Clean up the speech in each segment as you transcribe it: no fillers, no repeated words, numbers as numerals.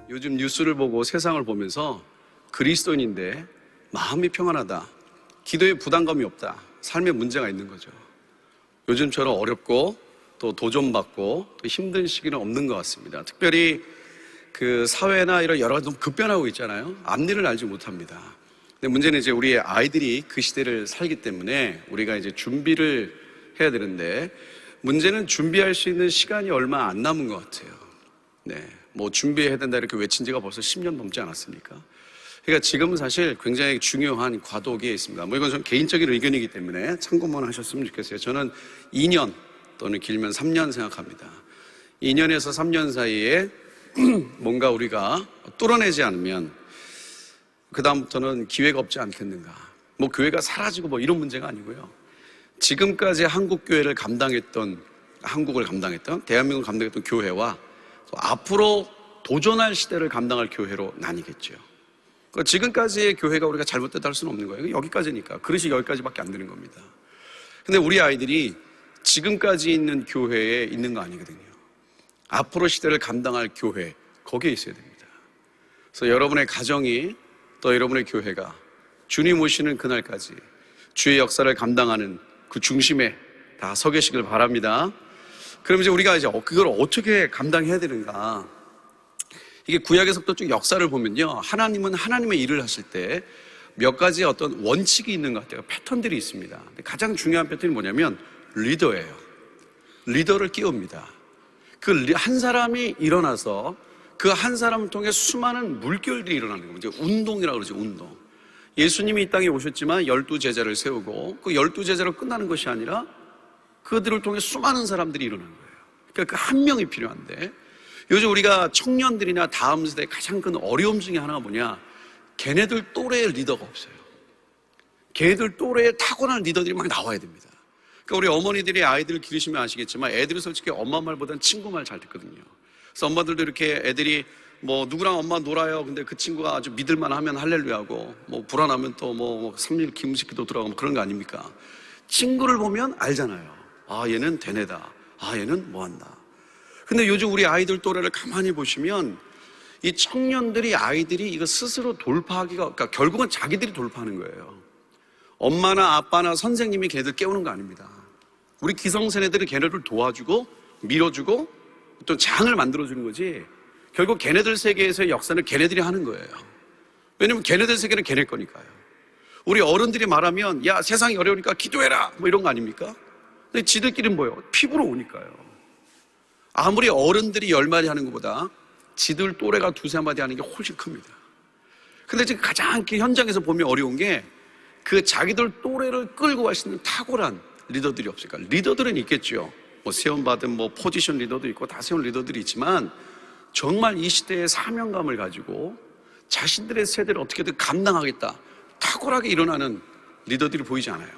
요즘 뉴스를 보고 세상을 보면서 그리스도인인데 마음이 평안하다, 기도에 부담감이 없다, 삶에 문제가 있는 거죠. 요즘처럼 어렵고 또 도전받고 또 힘든 시기는 없는 것 같습니다. 특별히 그 사회나 이런 여러 가지 너무 급변하고 있잖아요. 앞일을 알지 못합니다. 근데 문제는 이제 우리 아이들이 그 시대를 살기 때문에 우리가 이제 준비를 해야 되는데, 문제는 준비할 수 있는 시간이 얼마 안 남은 것 같아요. 뭐 준비해야 된다 이렇게 외친 지가 벌써 10년 넘지 않았습니까? 그러니까 지금은 사실 굉장히 중요한 과도기에 있습니다. 뭐 이건 좀 개인적인 의견이기 때문에 참고만 하셨으면 좋겠어요. 저는 2년 또는 길면 3년 생각합니다. 2년에서 3년 사이에 뭔가 우리가 뚫어내지 않으면 그 다음부터는 기회가 없지 않겠는가. 뭐 교회가 사라지고 뭐 이런 문제가 아니고요. 지금까지 한국을 감당했던 대한민국을 감당했던 교회와 또 앞으로 도전할 시대를 감당할 교회로 나뉘겠죠. 지금까지의 교회가 우리가 잘못됐다 할 수는 없는 거예요. 여기까지니까. 그릇이 여기까지밖에 안 되는 겁니다. 근데 우리 아이들이 지금까지 있는 교회에 있는 거 아니거든요. 앞으로 시대를 감당할 교회, 거기에 있어야 됩니다. 그래서 여러분의 가정이 또 여러분의 교회가 주님 오시는 그날까지 주의 역사를 감당하는 그 중심에 다 서 계시길 바랍니다. 그럼 이제 우리가 이제 그걸 어떻게 감당해야 되는가? 이게 구약에서부터 쭉 역사를 보면요, 하나님은 하나님의 일을 하실 때 몇 가지 어떤 원칙이 있는 것 같아요. 패턴들이 있습니다. 가장 중요한 패턴이 뭐냐면 리더예요. 리더를 끼웁니다. 그 한 사람이 일어나서 그 한 사람을 통해 수많은 물결들이 일어나는 겁니다. 운동이라고 그러죠, 운동. 예수님이 이 땅에 오셨지만 12제자를 세우고 그 12제자로 끝나는 것이 아니라 그들을 통해 수많은 사람들이 일어나는 거예요. 그러니까 그 한 명이 필요한데, 요즘 우리가 청년들이나 다음 세대의 가장 큰 어려움 중에 하나가 뭐냐? 걔네들 또래의 리더가 없어요. 걔네들 또래의 타고난 리더들이 막 나와야 됩니다. 그러니까 우리 어머니들이 아이들을 기르시면 아시겠지만 애들은 솔직히 엄마 말보다는 친구 말 잘 듣거든요. 그래서 엄마들도 이렇게 애들이 뭐 누구랑 엄마 놀아요. 근데 그 친구가 아주 믿을만 하면 할렐루야고, 뭐 불안하면 또 뭐 3일 김식기도 들어가고 뭐 그런 거 아닙니까? 친구를 보면 알잖아요. 아, 얘는 되네다. 아, 얘는 뭐 한다. 근데 요즘 우리 아이들 또래를 가만히 보시면 이 청년들이, 아이들이 이거 스스로 돌파하기가, 그러니까 결국은 자기들이 돌파하는 거예요. 엄마나 아빠나 선생님이 걔네들 깨우는 거 아닙니다. 우리 기성세대들이 걔네들 도와주고 밀어주고 또 장을 만들어주는 거지, 결국 걔네들 세계에서의 역사는 걔네들이 하는 거예요. 왜냐면 걔네들 세계는 걔네 거니까요. 우리 어른들이 말하면 야, 세상이 어려우니까 기도해라 뭐 이런 거 아닙니까? 근데 지들끼리는 뭐예요? 피부로 오니까요. 아무리 어른들이 10마디 하는 것보다 지들 또래가 2-3마디 하는 게 훨씬 큽니다. 근데 지금 가장 현장에서 보면 어려운 게 그 자기들 또래를 끌고 갈 수 있는 탁월한 리더들이 없을까? 리더들은 있겠죠. 뭐 세움받은 뭐 포지션 리더도 있고 다 세운 리더들이 있지만 정말 이 시대의 사명감을 가지고 자신들의 세대를 어떻게든 감당하겠다, 탁월하게 일어나는 리더들이 보이지 않아요.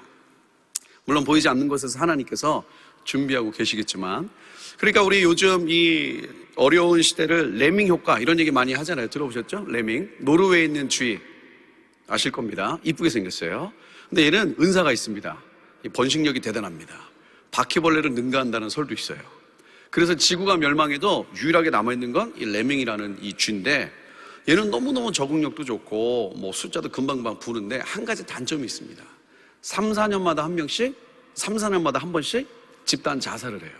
물론 보이지 않는 것에서 하나님께서 준비하고 계시겠지만, 그러니까 우리 요즘 이 어려운 시대를 레밍 효과 이런 얘기 많이 하잖아요. 들어보셨죠? 레밍. 노르웨이에 있는 쥐 아실 겁니다. 이쁘게 생겼어요. 근데 얘는 은사가 있습니다. 번식력이 대단합니다. 바퀴벌레를 능가한다는 설도 있어요. 그래서 지구가 멸망해도 유일하게 남아있는 건 이 레밍이라는 이 쥐인데, 얘는 너무너무 적응력도 좋고 뭐 숫자도 금방금방 부는데 한 가지 단점이 있습니다. 3-4년마다 한 명씩, 3-4년마다 한 번씩 집단 자살을 해요.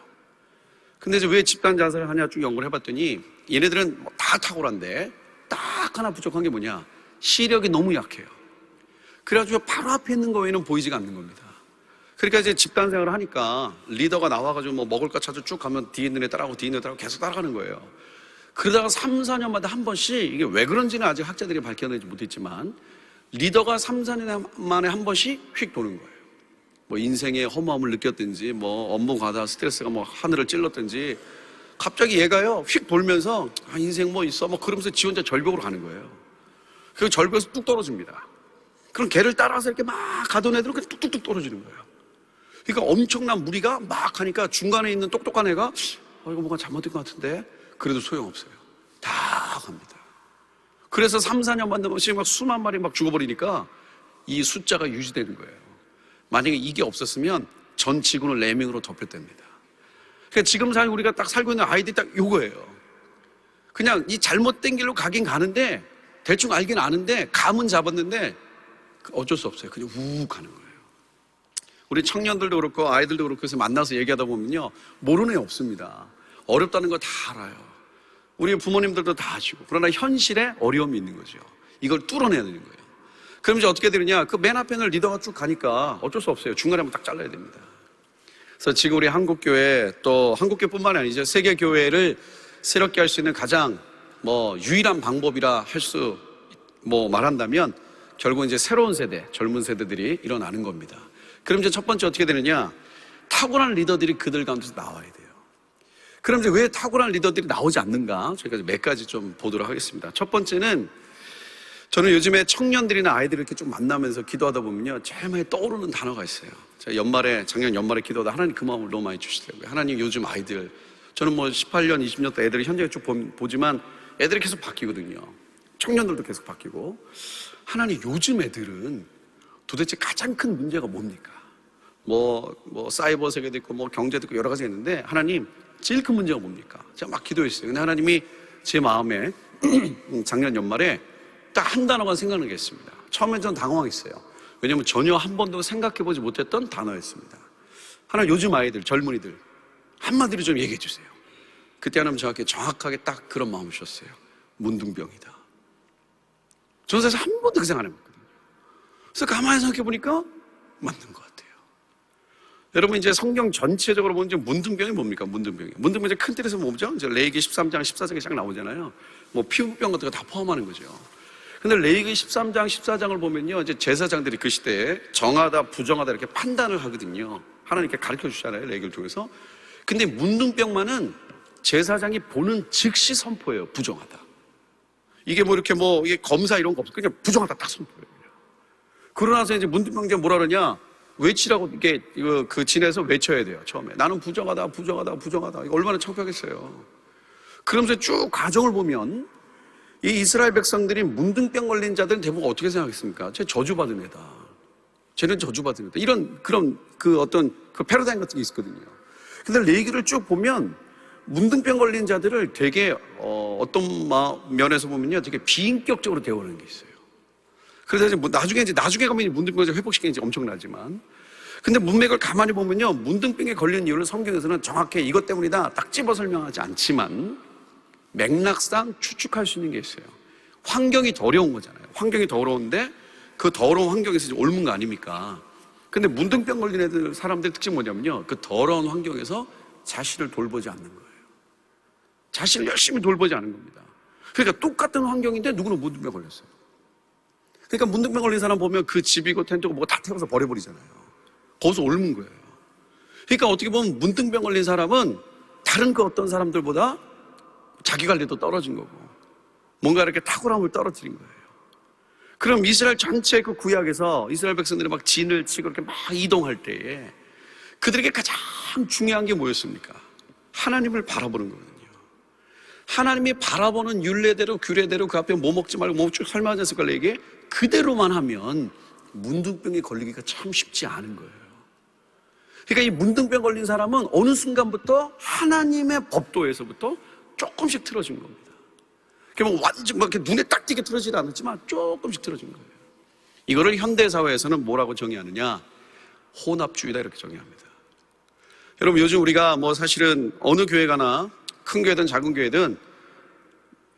근데 이제 왜 집단 자살을 하냐 쭉 연구를 해봤더니 얘네들은 뭐 다 탁월한데 딱 하나 부족한 게 뭐냐? 시력이 너무 약해요. 그래가지고 바로 앞에 있는 거 외에는 보이지가 않는 겁니다. 그러니까 이제 집단 생활을 하니까 리더가 나와가지고 뭐 먹을 거 찾아 쭉 가면 뒤에 있는 애 따라가고 뒤에 있는 애 따라가고 계속 따라가는 거예요. 그러다가 3-4년마다 한 번씩, 이게 왜 그런지는 아직 학자들이 밝혀내지 못했지만 리더가 3-4년 만에 한 번씩 휙 도는 거예요. 뭐 인생의 허무함을 느꼈든지 뭐 업무 과다 스트레스가 뭐 하늘을 찔렀든지 갑자기 얘가요 휙 돌면서 아, 인생 뭐 있어 뭐 그러면서 지 혼자 절벽으로 가는 거예요. 그 절벽에서 뚝 떨어집니다. 그럼 걔를 따라서 이렇게 막 가던 애들은 그냥 뚝뚝뚝 떨어지는 거예요. 그러니까 엄청난 무리가 막 하니까 중간에 있는 똑똑한 애가 이거 뭔가 잘못된 것 같은데, 그래도 소용없어요. 다 갑니다. 그래서 3-4년만 되면 막 수만 마리 막 죽어버리니까 이 숫자가 유지되는 거예요. 만약에 이게 없었으면 전 지구는 레밍으로 덮였답니다. 그러니까 지금 우리가 딱 살고 있는 아이들이 딱 요거예요. 그냥 이 잘못된 길로 가긴 가는데 대충 알긴 아는데 감은 잡았는데 어쩔 수 없어요. 그냥 우욱 가는 거예요. 우리 청년들도 그렇고 아이들도 그렇고 해서 만나서 얘기하다 보면요, 모르는 애 없습니다. 어렵다는 거 다 알아요. 우리 부모님들도 다 아시고. 그러나 현실에 어려움이 있는 거죠. 이걸 뚫어내야 되는 거예요. 그럼 이제 어떻게 되느냐, 그 맨 앞에 있는 리더가 쭉 가니까 어쩔 수 없어요. 중간에 한번 딱 잘라야 됩니다. 그래서 지금 우리 한국교회, 또 한국교회뿐만 아니죠, 세계교회를 새롭게 할 수 있는 가장 유일한 방법이라 할 수 말한다면 결국 이제 새로운 세대, 젊은 세대들이 일어나는 겁니다. 그럼 이제 첫 번째 어떻게 되느냐, 탁월한 리더들이 그들 가운데서 나와야 돼요. 그럼 이제 왜 탁월한 리더들이 나오지 않는가, 저희가 몇 가지 좀 보도록 하겠습니다. 첫 번째는, 저는 요즘에 청년들이나 아이들을 이렇게 좀 만나면서 기도하다 보면요, 제일 많이 떠오르는 단어가 있어요. 제가 작년 연말에 기도하다 하나님 그 마음을 너무 많이 주시더라고요. 하나님, 요즘 아이들, 저는 18년, 20년 때 애들이 현장에 쭉 보지만 애들이 계속 바뀌거든요. 청년들도 계속 바뀌고. 하나님, 요즘 애들은 도대체 가장 큰 문제가 뭡니까? 사이버 세계도 있고, 경제도 있고, 여러 가지가 있는데, 하나님, 제일 큰 문제가 뭡니까? 제가 막 기도했어요. 근데 하나님이 제 마음에 작년 연말에 딱 한 단어가 생각나게 했습니다. 처음엔 전 당황했어요. 왜냐하면 전혀 한 번도 생각해보지 못했던 단어였습니다. 하나님, 요즘 아이들, 젊은이들, 한마디로 좀 얘기해 주세요. 그때 하나님 저한테 정확하게 딱 그런 마음을 주셨어요. 문둥병이다. 저는 사실 한 번도 그 생각 안 해봤거든요. 그래서 가만히 생각해보니까 맞는 것 같아요. 여러분, 이제 성경 전체적으로 보면 문둥병이 뭡니까? 문둥병이. 문둥병이 큰 틀에서 뭐죠? 이제 레위기 13장, 14장에 쫙 나오잖아요. 피부병 같은 거 다 포함하는 거죠. 근데 레위기 13장, 14장을 보면요, 이제 제사장들이 그 시대에 정하다, 부정하다 이렇게 판단을 하거든요. 하나님께 가르쳐 주잖아요, 레위기를 통해서. 근데 문둥병만은 제사장이 보는 즉시 선포해요. 부정하다. 이게 이게 검사 이런 거 없어. 그냥 부정하다 딱 선포해요. 그러고 나서 이제 문둥병자가 뭐라 그러냐, 외치라고 이게 그 진에서 외쳐야 돼요. 처음에 나는 부정하다, 부정하다, 부정하다. 이거 얼마나 창피하겠어요. 그러면서 쭉 과정을 보면 이 이스라엘 백성들이 문둥병 걸린 자들은 대부분 어떻게 생각했습니까? 쟤 저주받은 애다. 쟤는 저주받은 애다. 이런 그런 어떤 패러다임 같은 게 있었거든요. 근데 레위기를 쭉 보면 문둥병 걸린 자들을 되게 어떤 면에서 보면요, 되게 비인격적으로 대우하는 게 있어요. 그래서 이제 나중에 가면 문둥병을 회복시키는 게 엄청나지만, 근데 문맥을 가만히 보면요, 문둥병에 걸린 이유를 성경에서는 정확히 이것 때문이다 딱 집어 설명하지 않지만 맥락상 추측할 수 있는 게 있어요. 환경이 더러운 거잖아요. 환경이 더러운데 그 더러운 환경에서 이제 옮은 거 아닙니까? 근데 문둥병 걸린 사람들 특징 뭐냐면요, 그 더러운 환경에서 자신을 돌보지 않는 거예요. 자신을 열심히 돌보지 않는 겁니다. 그러니까 똑같은 환경인데 누구는 문둥병 걸렸어요. 그러니까 문둥병 걸린 사람 보면 그 집이고 텐트고 뭐가 다 태워서 버려버리잖아요. 거기서 옮은 거예요. 그러니까 어떻게 보면 문둥병 걸린 사람은 다른 그 어떤 사람들보다 자기관리도 떨어진 거고 뭔가 이렇게 탁월함을 떨어뜨린 거예요. 그럼 이스라엘 전체 그 구약에서 이스라엘 백성들이 막 진을 치고 이렇게 막 이동할 때에 그들에게 가장 중요한 게 뭐였습니까? 하나님을 바라보는 거거든요. 하나님이 바라보는 율례대로 규례대로 그 앞에 뭐 먹지 말고 뭐 쭉 설명하지 않을까, 이게 그대로만 하면 문둥병이 걸리기가 참 쉽지 않은 거예요. 그러니까 이 문둥병 걸린 사람은 어느 순간부터 하나님의 법도에서부터 조금씩 틀어진 겁니다. 그러면 완전 이렇게 눈에 딱 띄게 틀어지지 않았지만 조금씩 틀어진 거예요. 이거를 현대사회에서는 뭐라고 정의하느냐? 혼합주의다, 이렇게 정의합니다. 여러분, 요즘 우리가 사실은 어느 교회 가나 큰 교회든 작은 교회든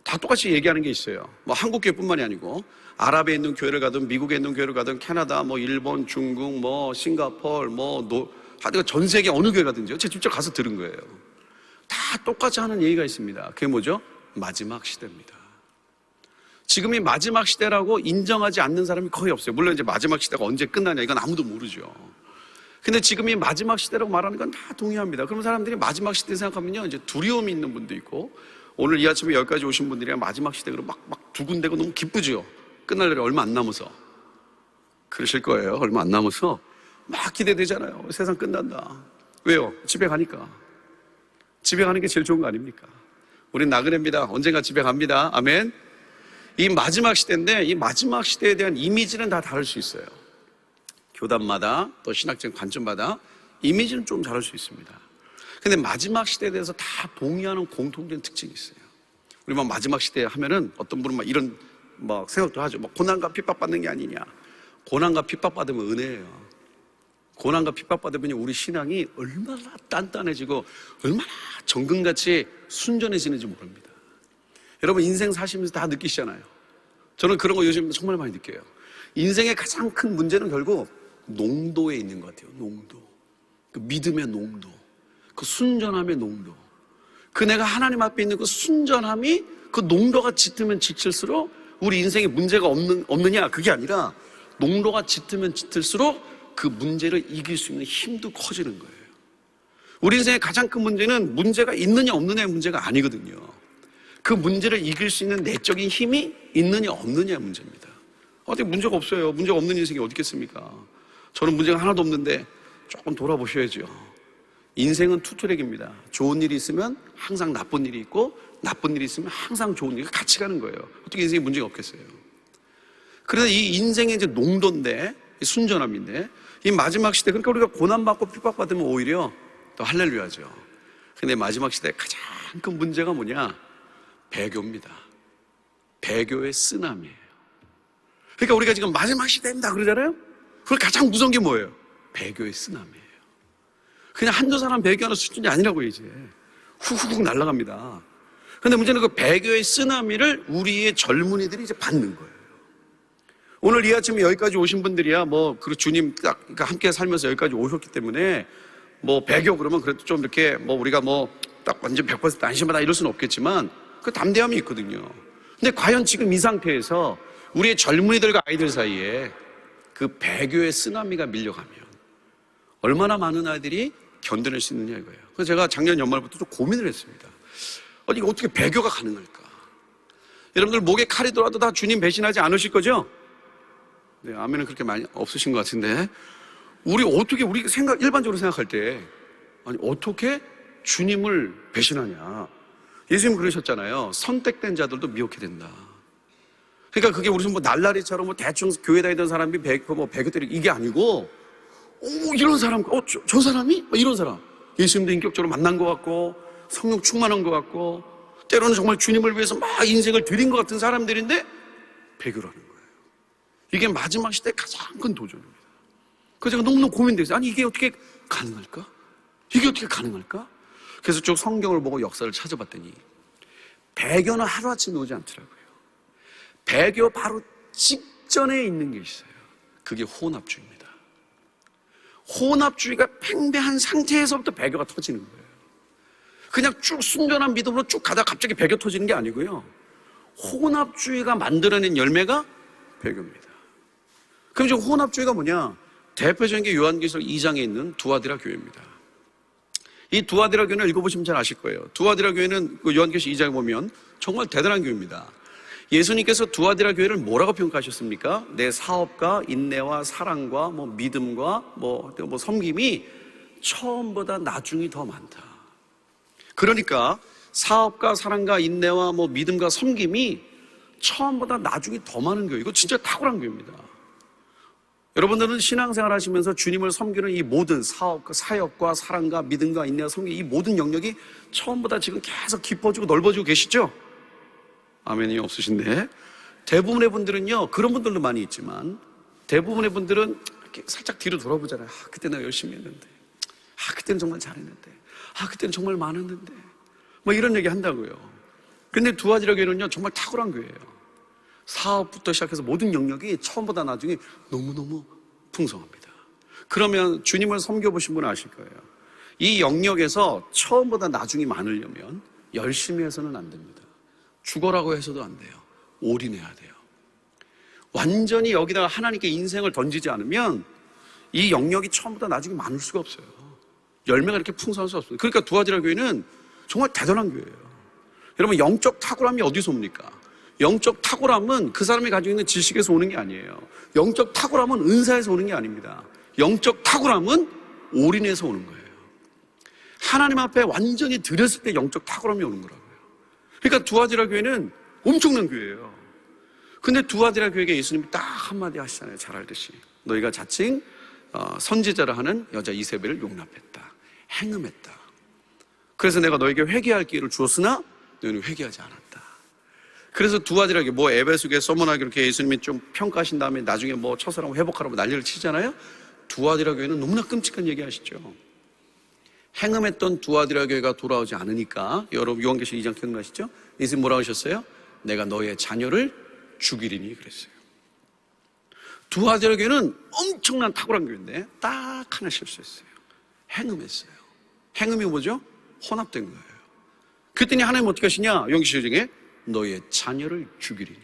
다 똑같이 얘기하는 게 있어요. 한국 교회뿐만이 아니고 아랍에 있는 교회를 가든 미국에 있는 교회를 가든 캐나다, 일본, 중국, 싱가포르, 하여튼 전 세계 어느 교회 가든지요. 제가 직접 가서 들은 거예요. 다 똑같이 하는 얘기가 있습니다. 그게 뭐죠? 마지막 시대입니다. 지금 이 마지막 시대라고 인정하지 않는 사람이 거의 없어요. 물론 이제 마지막 시대가 언제 끝나냐 이건 아무도 모르죠. 근데 지금 이 마지막 시대라고 말하는 건 다 동의합니다. 그럼 사람들이 마지막 시대 생각하면요, 이제 두려움이 있는 분도 있고, 오늘 이 아침에 여기까지 오신 분들이 마지막 시대로 막 두근대고 너무 기쁘죠. 끝날 날이 얼마 안 남아서. 그러실 거예요. 얼마 안 남아서 막 기대되잖아요. 세상 끝난다. 왜요? 집에 가니까. 집에 가는 게 제일 좋은 거 아닙니까? 우린 나그네입니다. 언젠가 집에 갑니다. 아멘. 이 마지막 시대인데 이 마지막 시대에 대한 이미지는 다 다를 수 있어요. 교단마다 또 신학적 관점마다 이미지는 좀 다를 수 있습니다. 근데 마지막 시대에 대해서 다 동의하는 공통된 특징이 있어요. 우리 막 마지막 시대 하면은 어떤 분은 막 이런 막 생각도 하죠. 막 고난과 핍박받는 게 아니냐. 고난과 핍박받으면 은혜예요. 고난과 핍박받으면 우리 신앙이 얼마나 단단해지고 얼마나 정금같이 순전해지는지 모릅니다. 여러분 인생 사시면서 다 느끼시잖아요. 저는 그런 거 요즘 정말 많이 느껴요. 인생의 가장 큰 문제는 결국 농도에 있는 것 같아요. 농도. 그 믿음의 농도. 그 순전함의 농도. 그 내가 하나님 앞에 있는 그 순전함이 그 농도가 짙으면 짙을수록 우리 인생에 문제가 없느냐 그게 아니라 농도가 짙으면 짙을수록 그 문제를 이길 수 있는 힘도 커지는 거예요. 우리 인생의 가장 큰 문제는 문제가 있느냐 없느냐의 문제가 아니거든요. 그 문제를 이길 수 있는 내적인 힘이 있느냐 없느냐의 문제입니다. 어떻게 문제가 없어요. 문제가 없는 인생이 어디 있겠습니까? 저는 문제가 하나도 없는데 조금 돌아보셔야죠. 인생은 투트랙입니다. 좋은 일이 있으면 항상 나쁜 일이 있고 나쁜 일이 있으면 항상 좋은 일이 같이 가는 거예요. 어떻게 인생에 문제가 없겠어요? 그래서 이 인생의 이제 농도인데 순전함인데 이 마지막 시대 그러니까 우리가 고난받고 핍박받으면 오히려 또 할렐루야죠. 근데 마지막 시대의 가장 큰 문제가 뭐냐? 배교입니다. 배교의 쓰나미예요. 그러니까 우리가 지금 마지막 시대입니다 그러잖아요. 그걸 가장 무서운 게 뭐예요? 배교의 쓰나미예요. 그냥 한두 사람 배교하는 수준이 아니라고요. 이제 후후훅 날아갑니다. 그런데 문제는 그 배교의 쓰나미를 우리의 젊은이들이 이제 받는 거예요. 오늘 이 아침에 여기까지 오신 분들이야 그 주님 딱 함께 살면서 여기까지 오셨기 때문에 배교 그러면 그래도 좀 이렇게 우리가 딱 완전 100% 안심하다 이럴 수는 없겠지만 그 담대함이 있거든요. 근데 과연 지금 이 상태에서 우리의 젊은이들과 아이들 사이에 그 배교의 쓰나미가 밀려가면 얼마나 많은 아이들이 견뎌낼 수 있느냐 이거예요. 그래서 제가 작년 연말부터 좀 고민을 했습니다. 아니 어떻게 배교가 가능할까? 여러분들 목에 칼이 들어와도 다 주님 배신하지 않으실 거죠? 네, 아멘은 그렇게 많이 없으신 것 같은데 우리 일반적으로 생각할 때 아니 어떻게 주님을 배신하냐? 예수님 그러셨잖아요. 선택된 자들도 미혹해 된다. 그러니까 그게 우리 날라리처럼 대충 교회 다니던 사람이 배교 때리고 이게 아니고 이런 사람, 저 사람이? 이런 사람. 예수님도 인격적으로 만난 것 같고, 성령 충만한 것 같고, 때로는 정말 주님을 위해서 막 인생을 드린 것 같은 사람들인데, 배교라는 거예요. 이게 마지막 시대의 가장 큰 도전입니다. 그래서 제가 너무너무 고민됐어요. 아니, 이게 어떻게 가능할까? 이게 어떻게 가능할까? 그래서 쭉 성경을 보고 역사를 찾아봤더니, 배교는 하루아침에 오지 않더라고요. 배교 바로 직전에 있는 게 있어요. 그게 혼합주의입니다. 혼합주의가 팽배한 상태에서부터 배교가 터지는 거예요. 그냥 쭉 순전한 믿음으로 쭉 가다가 갑자기 배교 터지는 게 아니고요. 혼합주의가 만들어낸 열매가 배교입니다. 그럼 지금 혼합주의가 뭐냐? 대표적인 게 요한계시록 2장에 있는 두아디라 교회입니다. 이 두아디라 교회는 읽어보시면 잘 아실 거예요. 두아디라 교회는 그 요한계시록 2장에 보면 정말 대단한 교회입니다. 예수님께서 두아디라 교회를 뭐라고 평가하셨습니까? 내 사업과 인내와 사랑과 믿음과 섬김이 처음보다 나중이 더 많다. 그러니까 사업과 사랑과 인내와 믿음과 섬김이 처음보다 나중이 더 많은 교회. 이거 진짜 탁월한 교회입니다. 여러분들은 신앙생활 하시면서 주님을 섬기는 이 모든 사업과 사역과 사랑과 믿음과 인내와 섬김 이 모든 영역이 처음보다 지금 계속 깊어지고 넓어지고 계시죠? 아멘이 없으신데 대부분의 분들은요 그런 분들도 많이 있지만 대부분의 분들은 이렇게 살짝 뒤로 돌아보잖아요. 그때 내가 열심히 했는데 그때는 정말 잘했는데 그때는 정말 많았는데 이런 얘기 한다고요. 근데 두아디라 교회는요 정말 탁월한 교회예요. 사업부터 시작해서 모든 영역이 처음보다 나중에 너무너무 풍성합니다. 그러면 주님을 섬겨보신 분은 아실 거예요. 이 영역에서 처음보다 나중이 많으려면 열심히 해서는 안 됩니다. 죽어라고 해서도 안 돼요. 올인해야 돼요. 완전히 여기다가 하나님께 인생을 던지지 않으면 이 영역이 처음보다 나중에 많을 수가 없어요. 열매가 이렇게 풍성할 수 없어요. 그러니까 두아디라 교회는 정말 대단한 교회예요. 여러분 영적 탁월함이 어디서 옵니까? 영적 탁월함은 그 사람이 가지고 있는 지식에서 오는 게 아니에요. 영적 탁월함은 은사에서 오는 게 아닙니다. 영적 탁월함은 올인에서 오는 거예요. 하나님 앞에 완전히 드렸을 때 영적 탁월함이 오는 거라고요. 그러니까 두아디라 교회는 엄청난 교회예요. 근데 두아디라 교회에 예수님이 딱 한마디 하시잖아요. 잘 알듯이. 너희가 자칭 선지자라 하는 여자 이세벨을 용납했다. 행음했다. 그래서 내가 너에게 회개할 기회를 주었으나 너희는 회개하지 않았다. 그래서 두 아들에게 뭐 에베소에 서문하기 이렇게 예수님이 좀 평가하신 다음에 나중에 뭐 첫사랑 회복하라고 난리를 치잖아요. 두 아들아 교회는 너무나 끔찍한 얘기 하시죠. 행음했던 두 아들아 교회가 돌아오지 않으니까, 여러분 요한계시록 2장 기억나시죠? 예수님 뭐라고 하셨어요? 내가 너의 자녀를 죽이리니 그랬어요. 두 아들아 교회는 엄청난 탁월한 교회인데 딱 하나 실수했어요. 행음했어요. 행음이 뭐죠? 혼합된 거예요. 그랬더니 하나님 어떻게 하시냐? 요한계시록 중에 너의 자녀를 죽이리니.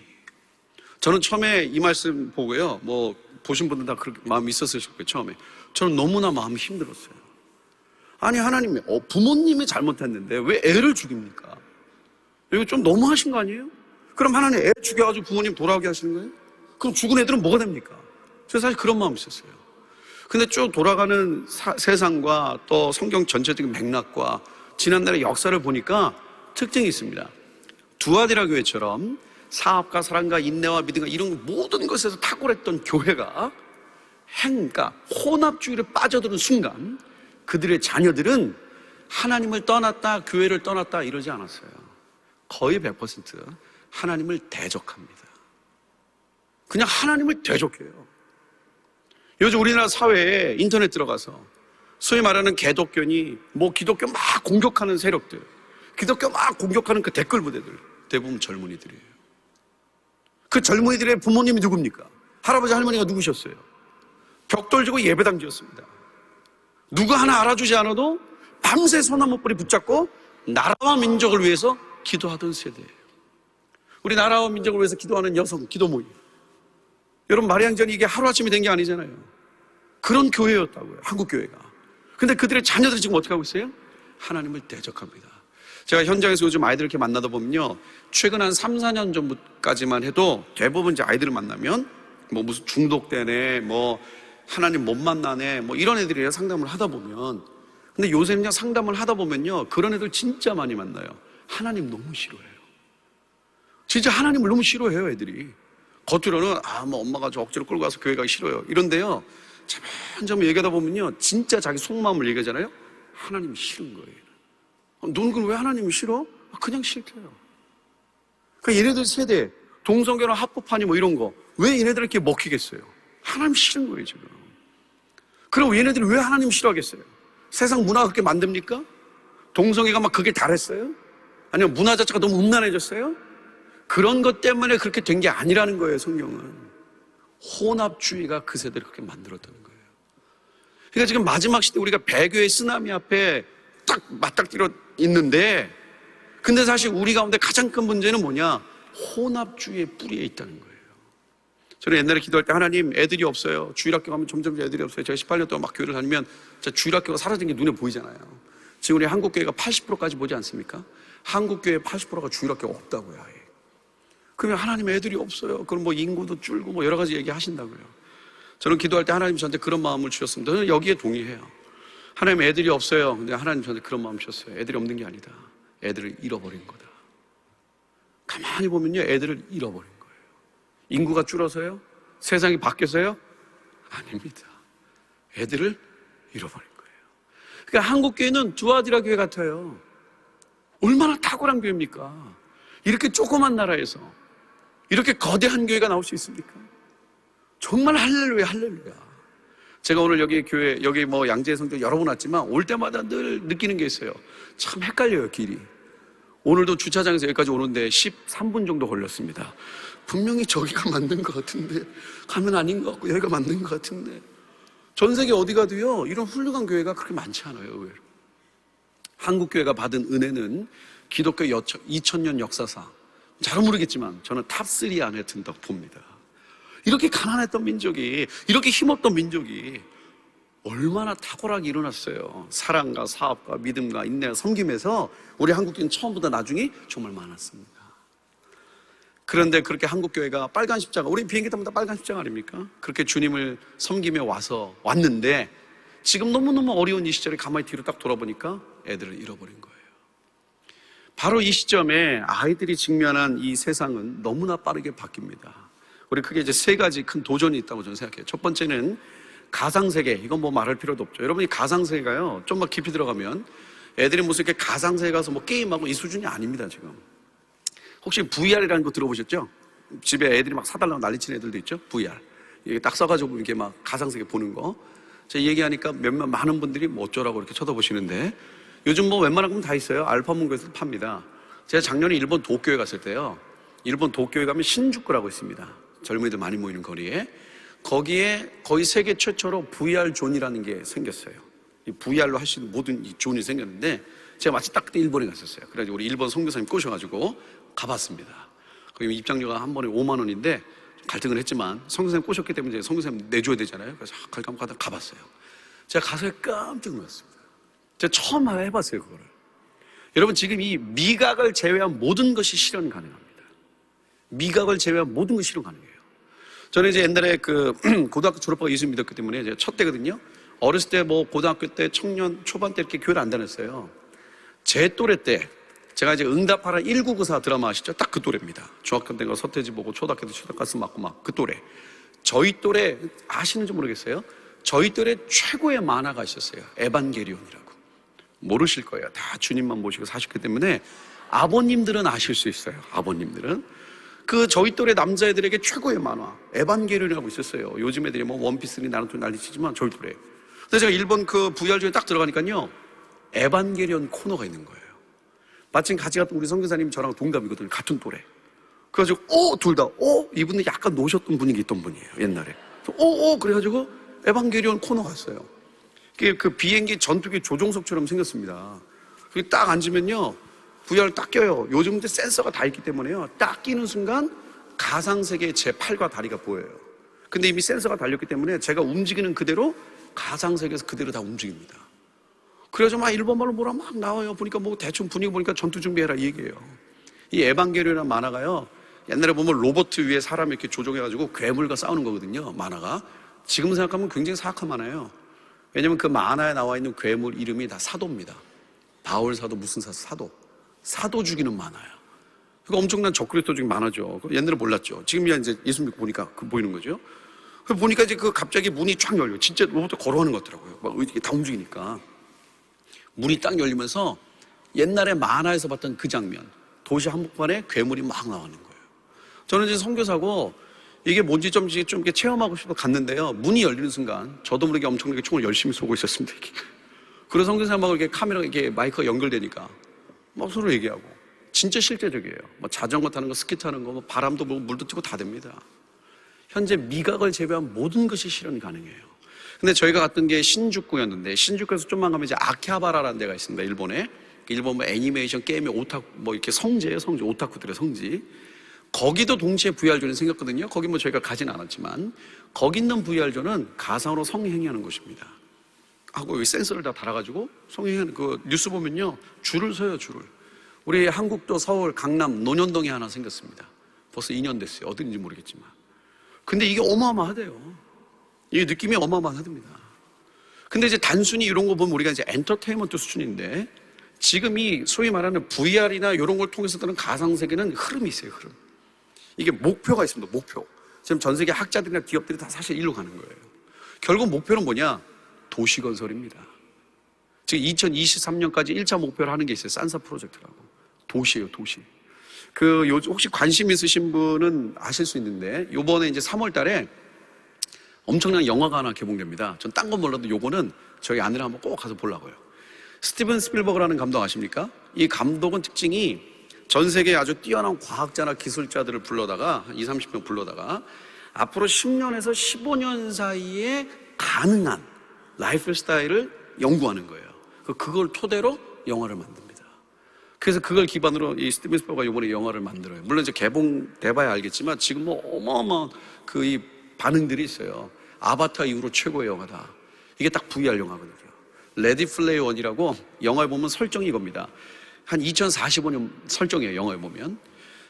저는 처음에 이 말씀 보고요, 뭐 보신 분들 다 그렇게 마음이 있었을 거예요. 처음에 저는 너무나 마음이 힘들었어요. 아니 하나님이 부모님이 잘못했는데 왜 애를 죽입니까? 이거 좀 너무하신 거 아니에요? 그럼 하나님 애 죽여가지고 부모님 돌아오게 하시는 거예요? 그럼 죽은 애들은 뭐가 됩니까? 그래서 사실 그런 마음이 있었어요. 근데 쭉 돌아가는 세상과 또 성경 전체적인 맥락과 지난날의 역사를 보니까 특징이 있습니다. 두아디라 교회처럼 사업과 사랑과 인내와 믿음과 이런 모든 것에서 탁월했던 교회가 그러니까 혼합주의를 빠져드는 순간 그들의 자녀들은 하나님을 떠났다, 교회를 떠났다 이러지 않았어요. 거의 100% 하나님을 대적합니다. 그냥 하나님을 대적해요. 요즘 우리나라 사회에 인터넷 들어가서 소위 말하는 개독교니 뭐 기독교 막 공격하는 세력들, 기독교 막 공격하는 그 댓글 부대들 대부분 젊은이들이에요. 그 젊은이들의 부모님이 누굽니까? 할아버지 할머니가 누구셨어요? 벽돌 지고 예배당 지었습니다. 누가 하나 알아주지 않아도 밤새 소나무 뿌리 붙잡고 나라와 민족을 위해서 기도하던 세대예요. 우리 나라와 민족을 위해서 기도하는 여성 기도 모임. 여러분 마리앙전이 이게 하루아침에 된 게 아니잖아요. 그런 교회였다고요. 한국 교회가. 근데 그들의 자녀들이 지금 어떻게 하고 있어요? 하나님을 대적합니다. 제가 현장에서 요즘 아이들 이렇게 만나다 보면요, 최근 한 3, 4년 전까지만 해도 대부분 이제 아이들을 만나면 뭐 무슨 중독되네, 뭐 하나님 못 만나네, 뭐 이런 애들이랑 상담을 하다 보면, 근데 요새 그냥 상담을 하다 보면요, 그런 애들 진짜 많이 만나요. 하나님 너무 싫어해요. 진짜 하나님을 너무 싫어해요, 애들이. 겉으로는 뭐 엄마가 저 억지로 끌고 가서 교회 가기 싫어요 이런데요, 점점 얘기하다 보면요 진짜 자기 속마음을 얘기하잖아요. 하나님이 싫은 거예요. 너는 그럼 왜 하나님이 싫어? 그냥 싫대요. 그러니까 얘네들 세대 동성결혼 합법하니 뭐 이런 거 왜 얘네들 이렇게 먹히겠어요? 하나님 싫은 거예요 지금. 그럼 얘네들이 왜 하나님 싫어하겠어요? 세상 문화가 그렇게 만듭니까? 동성애가 막 그게 달했어요? 아니면 문화 자체가 너무 음란해졌어요? 그런 것 때문에 그렇게 된 게 아니라는 거예요. 성경은 혼합주의가 그 세대를 그렇게 만들었다는 거예요. 그러니까 지금 마지막 시대 우리가 배교의 쓰나미 앞에 딱 맞닥뜨려 있는데, 근데 사실 우리 가운데 가장 큰 문제는 뭐냐? 혼합주의의 뿌리에 있다는 거예요. 저는 옛날에 기도할 때 하나님 애들이 없어요. 주일학교 가면 점점 애들이 없어요. 제가 18년 동안 막 교회를 다니면 주일학교가 사라진 게 눈에 보이잖아요. 지금 우리 한국교회가 80%까지 보지 않습니까? 한국교회 80%가 주일학교가 없다고요. 아예. 그러면 하나님 애들이 없어요. 그럼 뭐 인구도 줄고 뭐 여러 가지 얘기 하신다고요. 저는 기도할 때 하나님 저한테 그런 마음을 주셨습니다. 저는 여기에 동의해요. 하나님 애들이 없어요. 근데 하나님 저한테 그런 마음 주셨어요. 애들이 없는 게 아니다. 애들을 잃어버린 거다. 가만히 보면요, 애들을 잃어버린 거예요. 인구가 줄어서요? 세상이 바뀌어서요? 아닙니다. 애들을 잃어버린 거예요. 그러니까 한국교회는 두아디라 교회 같아요. 얼마나 탁월한 교회입니까? 이렇게 조그만 나라에서 이렇게 거대한 교회가 나올 수 있습니까? 정말 할렐루야, 할렐루야. 제가 오늘 여기 교회, 여기 뭐 양재 성전 여러 번 왔지만 올 때마다 늘 느끼는 게 있어요. 참 헷갈려요, 길이. 오늘도 주차장에서 여기까지 오는데 13분 정도 걸렸습니다. 분명히 저기가 맞는 것 같은데 가면 아닌 것 같고 여기가 맞는 것 같은데. 전 세계 어디 가도요 이런 훌륭한 교회가 그렇게 많지 않아요. 의외로. 한국 교회가 받은 은혜는 기독교 2000년 역사상 잘 모르겠지만 저는 탑3 안에 든다고 봅니다. 이렇게 가난했던 민족이, 이렇게 힘없던 민족이 얼마나 탁월하게 일어났어요. 사랑과 사업과 믿음과 인내와 섬김에서 우리 한국교회는 처음보다 나중이 정말 많았습니다. 그런데 그렇게 한국교회가 빨간 십자가, 우리 비행기 타면 다 빨간 십자가 아닙니까? 그렇게 주님을 섬기며 왔는데 지금 너무너무 어려운 이 시절에 가만히 뒤로 딱 돌아보니까 애들을 잃어버린 거예요. 바로 이 시점에 아이들이 직면한 이 세상은 너무나 빠르게 바뀝니다. 우리 크게 이제 세 가지 큰 도전이 있다고 저는 생각해요. 첫 번째는 가상세계. 이건 뭐 말할 필요도 없죠. 여러분이 가상세계가요, 좀만 깊이 들어가면 애들이 무슨 이렇게 가상세계 가서 뭐 게임하고 이 수준이 아닙니다, 지금. 혹시 VR이라는 거 들어보셨죠? 집에 애들이 막 사달라고 난리치는 애들도 있죠? VR. 이게 딱 써가지고 이게 막 가상세계 보는 거. 제가 얘기하니까 몇몇 많은 분들이 뭐 어쩌라고 이렇게 쳐다보시는데 요즘 뭐 웬만한 건 다 있어요. 알파문고에서 팝니다. 제가 작년에 일본 도쿄에 갔을 때요. 일본 도쿄에 가면 신주쿠라고 있습니다. 젊은이들 많이 모이는 거리에. 거기에 거의 세계 최초로 VR 존이라는 게 생겼어요. 이 VR로 할 수 있는 모든 이 존이 생겼는데 제가 마치 딱 그때 일본에 갔었어요. 그래가지고 우리 일본 선교사님 꼬셔가지고 가봤습니다. 거기 입장료가 한 번에 5만 원인데 갈등을 했지만 선교사님 꼬셨기 때문에 선교사님 내줘야 되잖아요. 그래서 갈까 말까 하다 가봤어요. 제가 가서 깜짝 놀랐습니다. 제가 처음 해봤어요, 그거를. 여러분, 지금 이 미각을 제외한 모든 것이 실현 가능합니다. 미각을 제외한 모든 것이 실현 가능해요. 저는 이제 옛날에 고등학교 졸업하고 예수 믿었기 때문에 이제 첫 때거든요. 어렸을 때 뭐 고등학교 때 청년 초반 때 이렇게 교회를 안 다녔어요. 제 또래 때 제가 이제 응답하라 1994 드라마 아시죠? 딱 그 또래입니다. 중학교 때가 서태지 보고 초등학교 때 초등가스 맞고 막 그 또래. 저희 또래 아시는지 모르겠어요. 저희 또래 최고의 만화가 있었어요. 에반게리온이라고. 모르실 거예요. 다 주님만 모시고 사셨기 때문에 아버님들은 아실 수 있어요. 아버님들은. 저희 또래 남자애들에게 최고의 만화 에반게리온이라고 있었어요. 요즘 애들이 뭐 원피스니 나루토 난리치지만 저희 또래. 그래서 제가 일본 VR존에 딱 들어가니까요. 에반게리온 코너가 있는 거예요. 마침 같이 갔던 우리 선교사님 저랑 동갑이거든요. 같은 또래. 그래가지고 둘 다 이분은 약간 노셨던 분위기 있던 분이에요. 옛날에. 그래가지고 에반게리온 코너 갔어요. 그 비행기 전투기 조종석처럼 생겼습니다. 거기 딱 앉으면요. VR 딱 껴요. 요즘 센서가 다 있기 때문에요. 딱 끼는 순간 가상세계의 제 팔과 다리가 보여요. 근데 이미 센서가 달렸기 때문에 제가 움직이는 그대로 가상세계에서 그대로 다 움직입니다. 그래서 막 일본말로 뭐라 막 나와요. 보니까 뭐 대충 분위기 보니까 전투 준비해라 이 얘기예요. 이 에반게리온이라는 만화가요. 옛날에 보면 로봇 위에 사람 이렇게 조종해가지고 괴물과 싸우는 거거든요. 만화가. 지금 생각하면 굉장히 사악한 만화예요. 왜냐면 그 만화에 나와 있는 괴물 이름이 다 사도입니다. 바울 사도 무슨 사도. 사도 죽이는 만화야. 그러니까 엄청난 적그리스도 중에 만화죠. 옛날에 몰랐죠. 지금이야 이제 예수 믿고 보니까 보이는 거죠. 보니까 이제 갑자기 문이 쫙 열려요. 진짜 로봇도 걸어가는 것 같더라고요. 막 이렇게 다 움직이니까. 문이 딱 열리면서 옛날에 만화에서 봤던 그 장면. 도시 한복판에 괴물이 막 나오는 거예요. 저는 이제 선교사고 이게 뭔지 좀 이렇게 체험하고 싶어 갔는데요. 문이 열리는 순간 저도 모르게 엄청나게 총을 열심히 쏘고 있었습니다. 그래서 선교사님하고 이렇게 카메라 이렇게 마이크가 연결되니까 막 서로 얘기하고 진짜 실제적이에요. 뭐 자전거 타는 거, 스키 타는 거, 뭐 바람도 불고 물도 튀고 다 됩니다. 현재 미각을 제외한 모든 것이 실현 가능해요. 근데 저희가 갔던 게 신주쿠였는데 신주쿠에서 좀만 가면 이제 아키하바라라는 데가 있습니다. 일본에. 일본 뭐 애니메이션 게임의 오타쿠 뭐 이렇게 성지예요. 성지 오타쿠들의 성지. 거기도 동시에 VR존이 생겼거든요. 거기 뭐 저희가 가진 않았지만 거기 있는 VR존은 가상으로 성행위하는 곳입니다. 하고 여기 센서를 다 달아가지고 성행위하는 그 뉴스 보면요 줄을 서요 줄을. 우리 한국도 서울 강남 논현동에 하나 생겼습니다. 벌써 2년 됐어요. 어딘지 모르겠지만. 근데 이게 어마어마하대요. 이게 느낌이 어마어마하답니다. 근데 이제 단순히 이런 거 보면 우리가 이제 엔터테인먼트 수준인데 지금 이 소위 말하는 VR이나 이런 걸 통해서 드는 가상세계는 흐름이 있어요. 흐름. 이게 목표가 있습니다. 목표. 지금 전 세계 학자들이나 기업들이 다 사실 일로 가는 거예요. 결국 목표는 뭐냐? 도시건설입니다. 지금 2023년까지 1차 목표를 하는 게 있어요. 산사 프로젝트라고. 도시예요, 도시. 혹시 관심 있으신 분은 아실 수 있는데, 요번에 이제 3월 달에 엄청난 영화가 하나 개봉됩니다. 전 딴 건 몰라도 요거는 저희 아내랑 한번 꼭 가서 보려고요. 스티븐 스필버그라는 감독 아십니까? 이 감독은 특징이 전 세계 아주 뛰어난 과학자나 기술자들을 불러다가, 한 20, 30명 불러다가, 앞으로 10년에서 15년 사이에 가능한 라이프 스타일을 연구하는 거예요. 그걸 토대로 영화를 만듭니다. 그래서 그걸 기반으로 이 스티븐 스필버그가 이번에 영화를 만들어요. 물론 이제 개봉돼봐야 알겠지만 지금 뭐 어마어마한 이 반응들이 있어요. 아바타 이후로 최고의 영화다. 이게 딱 VR 영화거든요. 레디 플레이어 원이라고 영화에 보면 설정이 이겁니다. 한 2045년 설정이에요. 영화에 보면.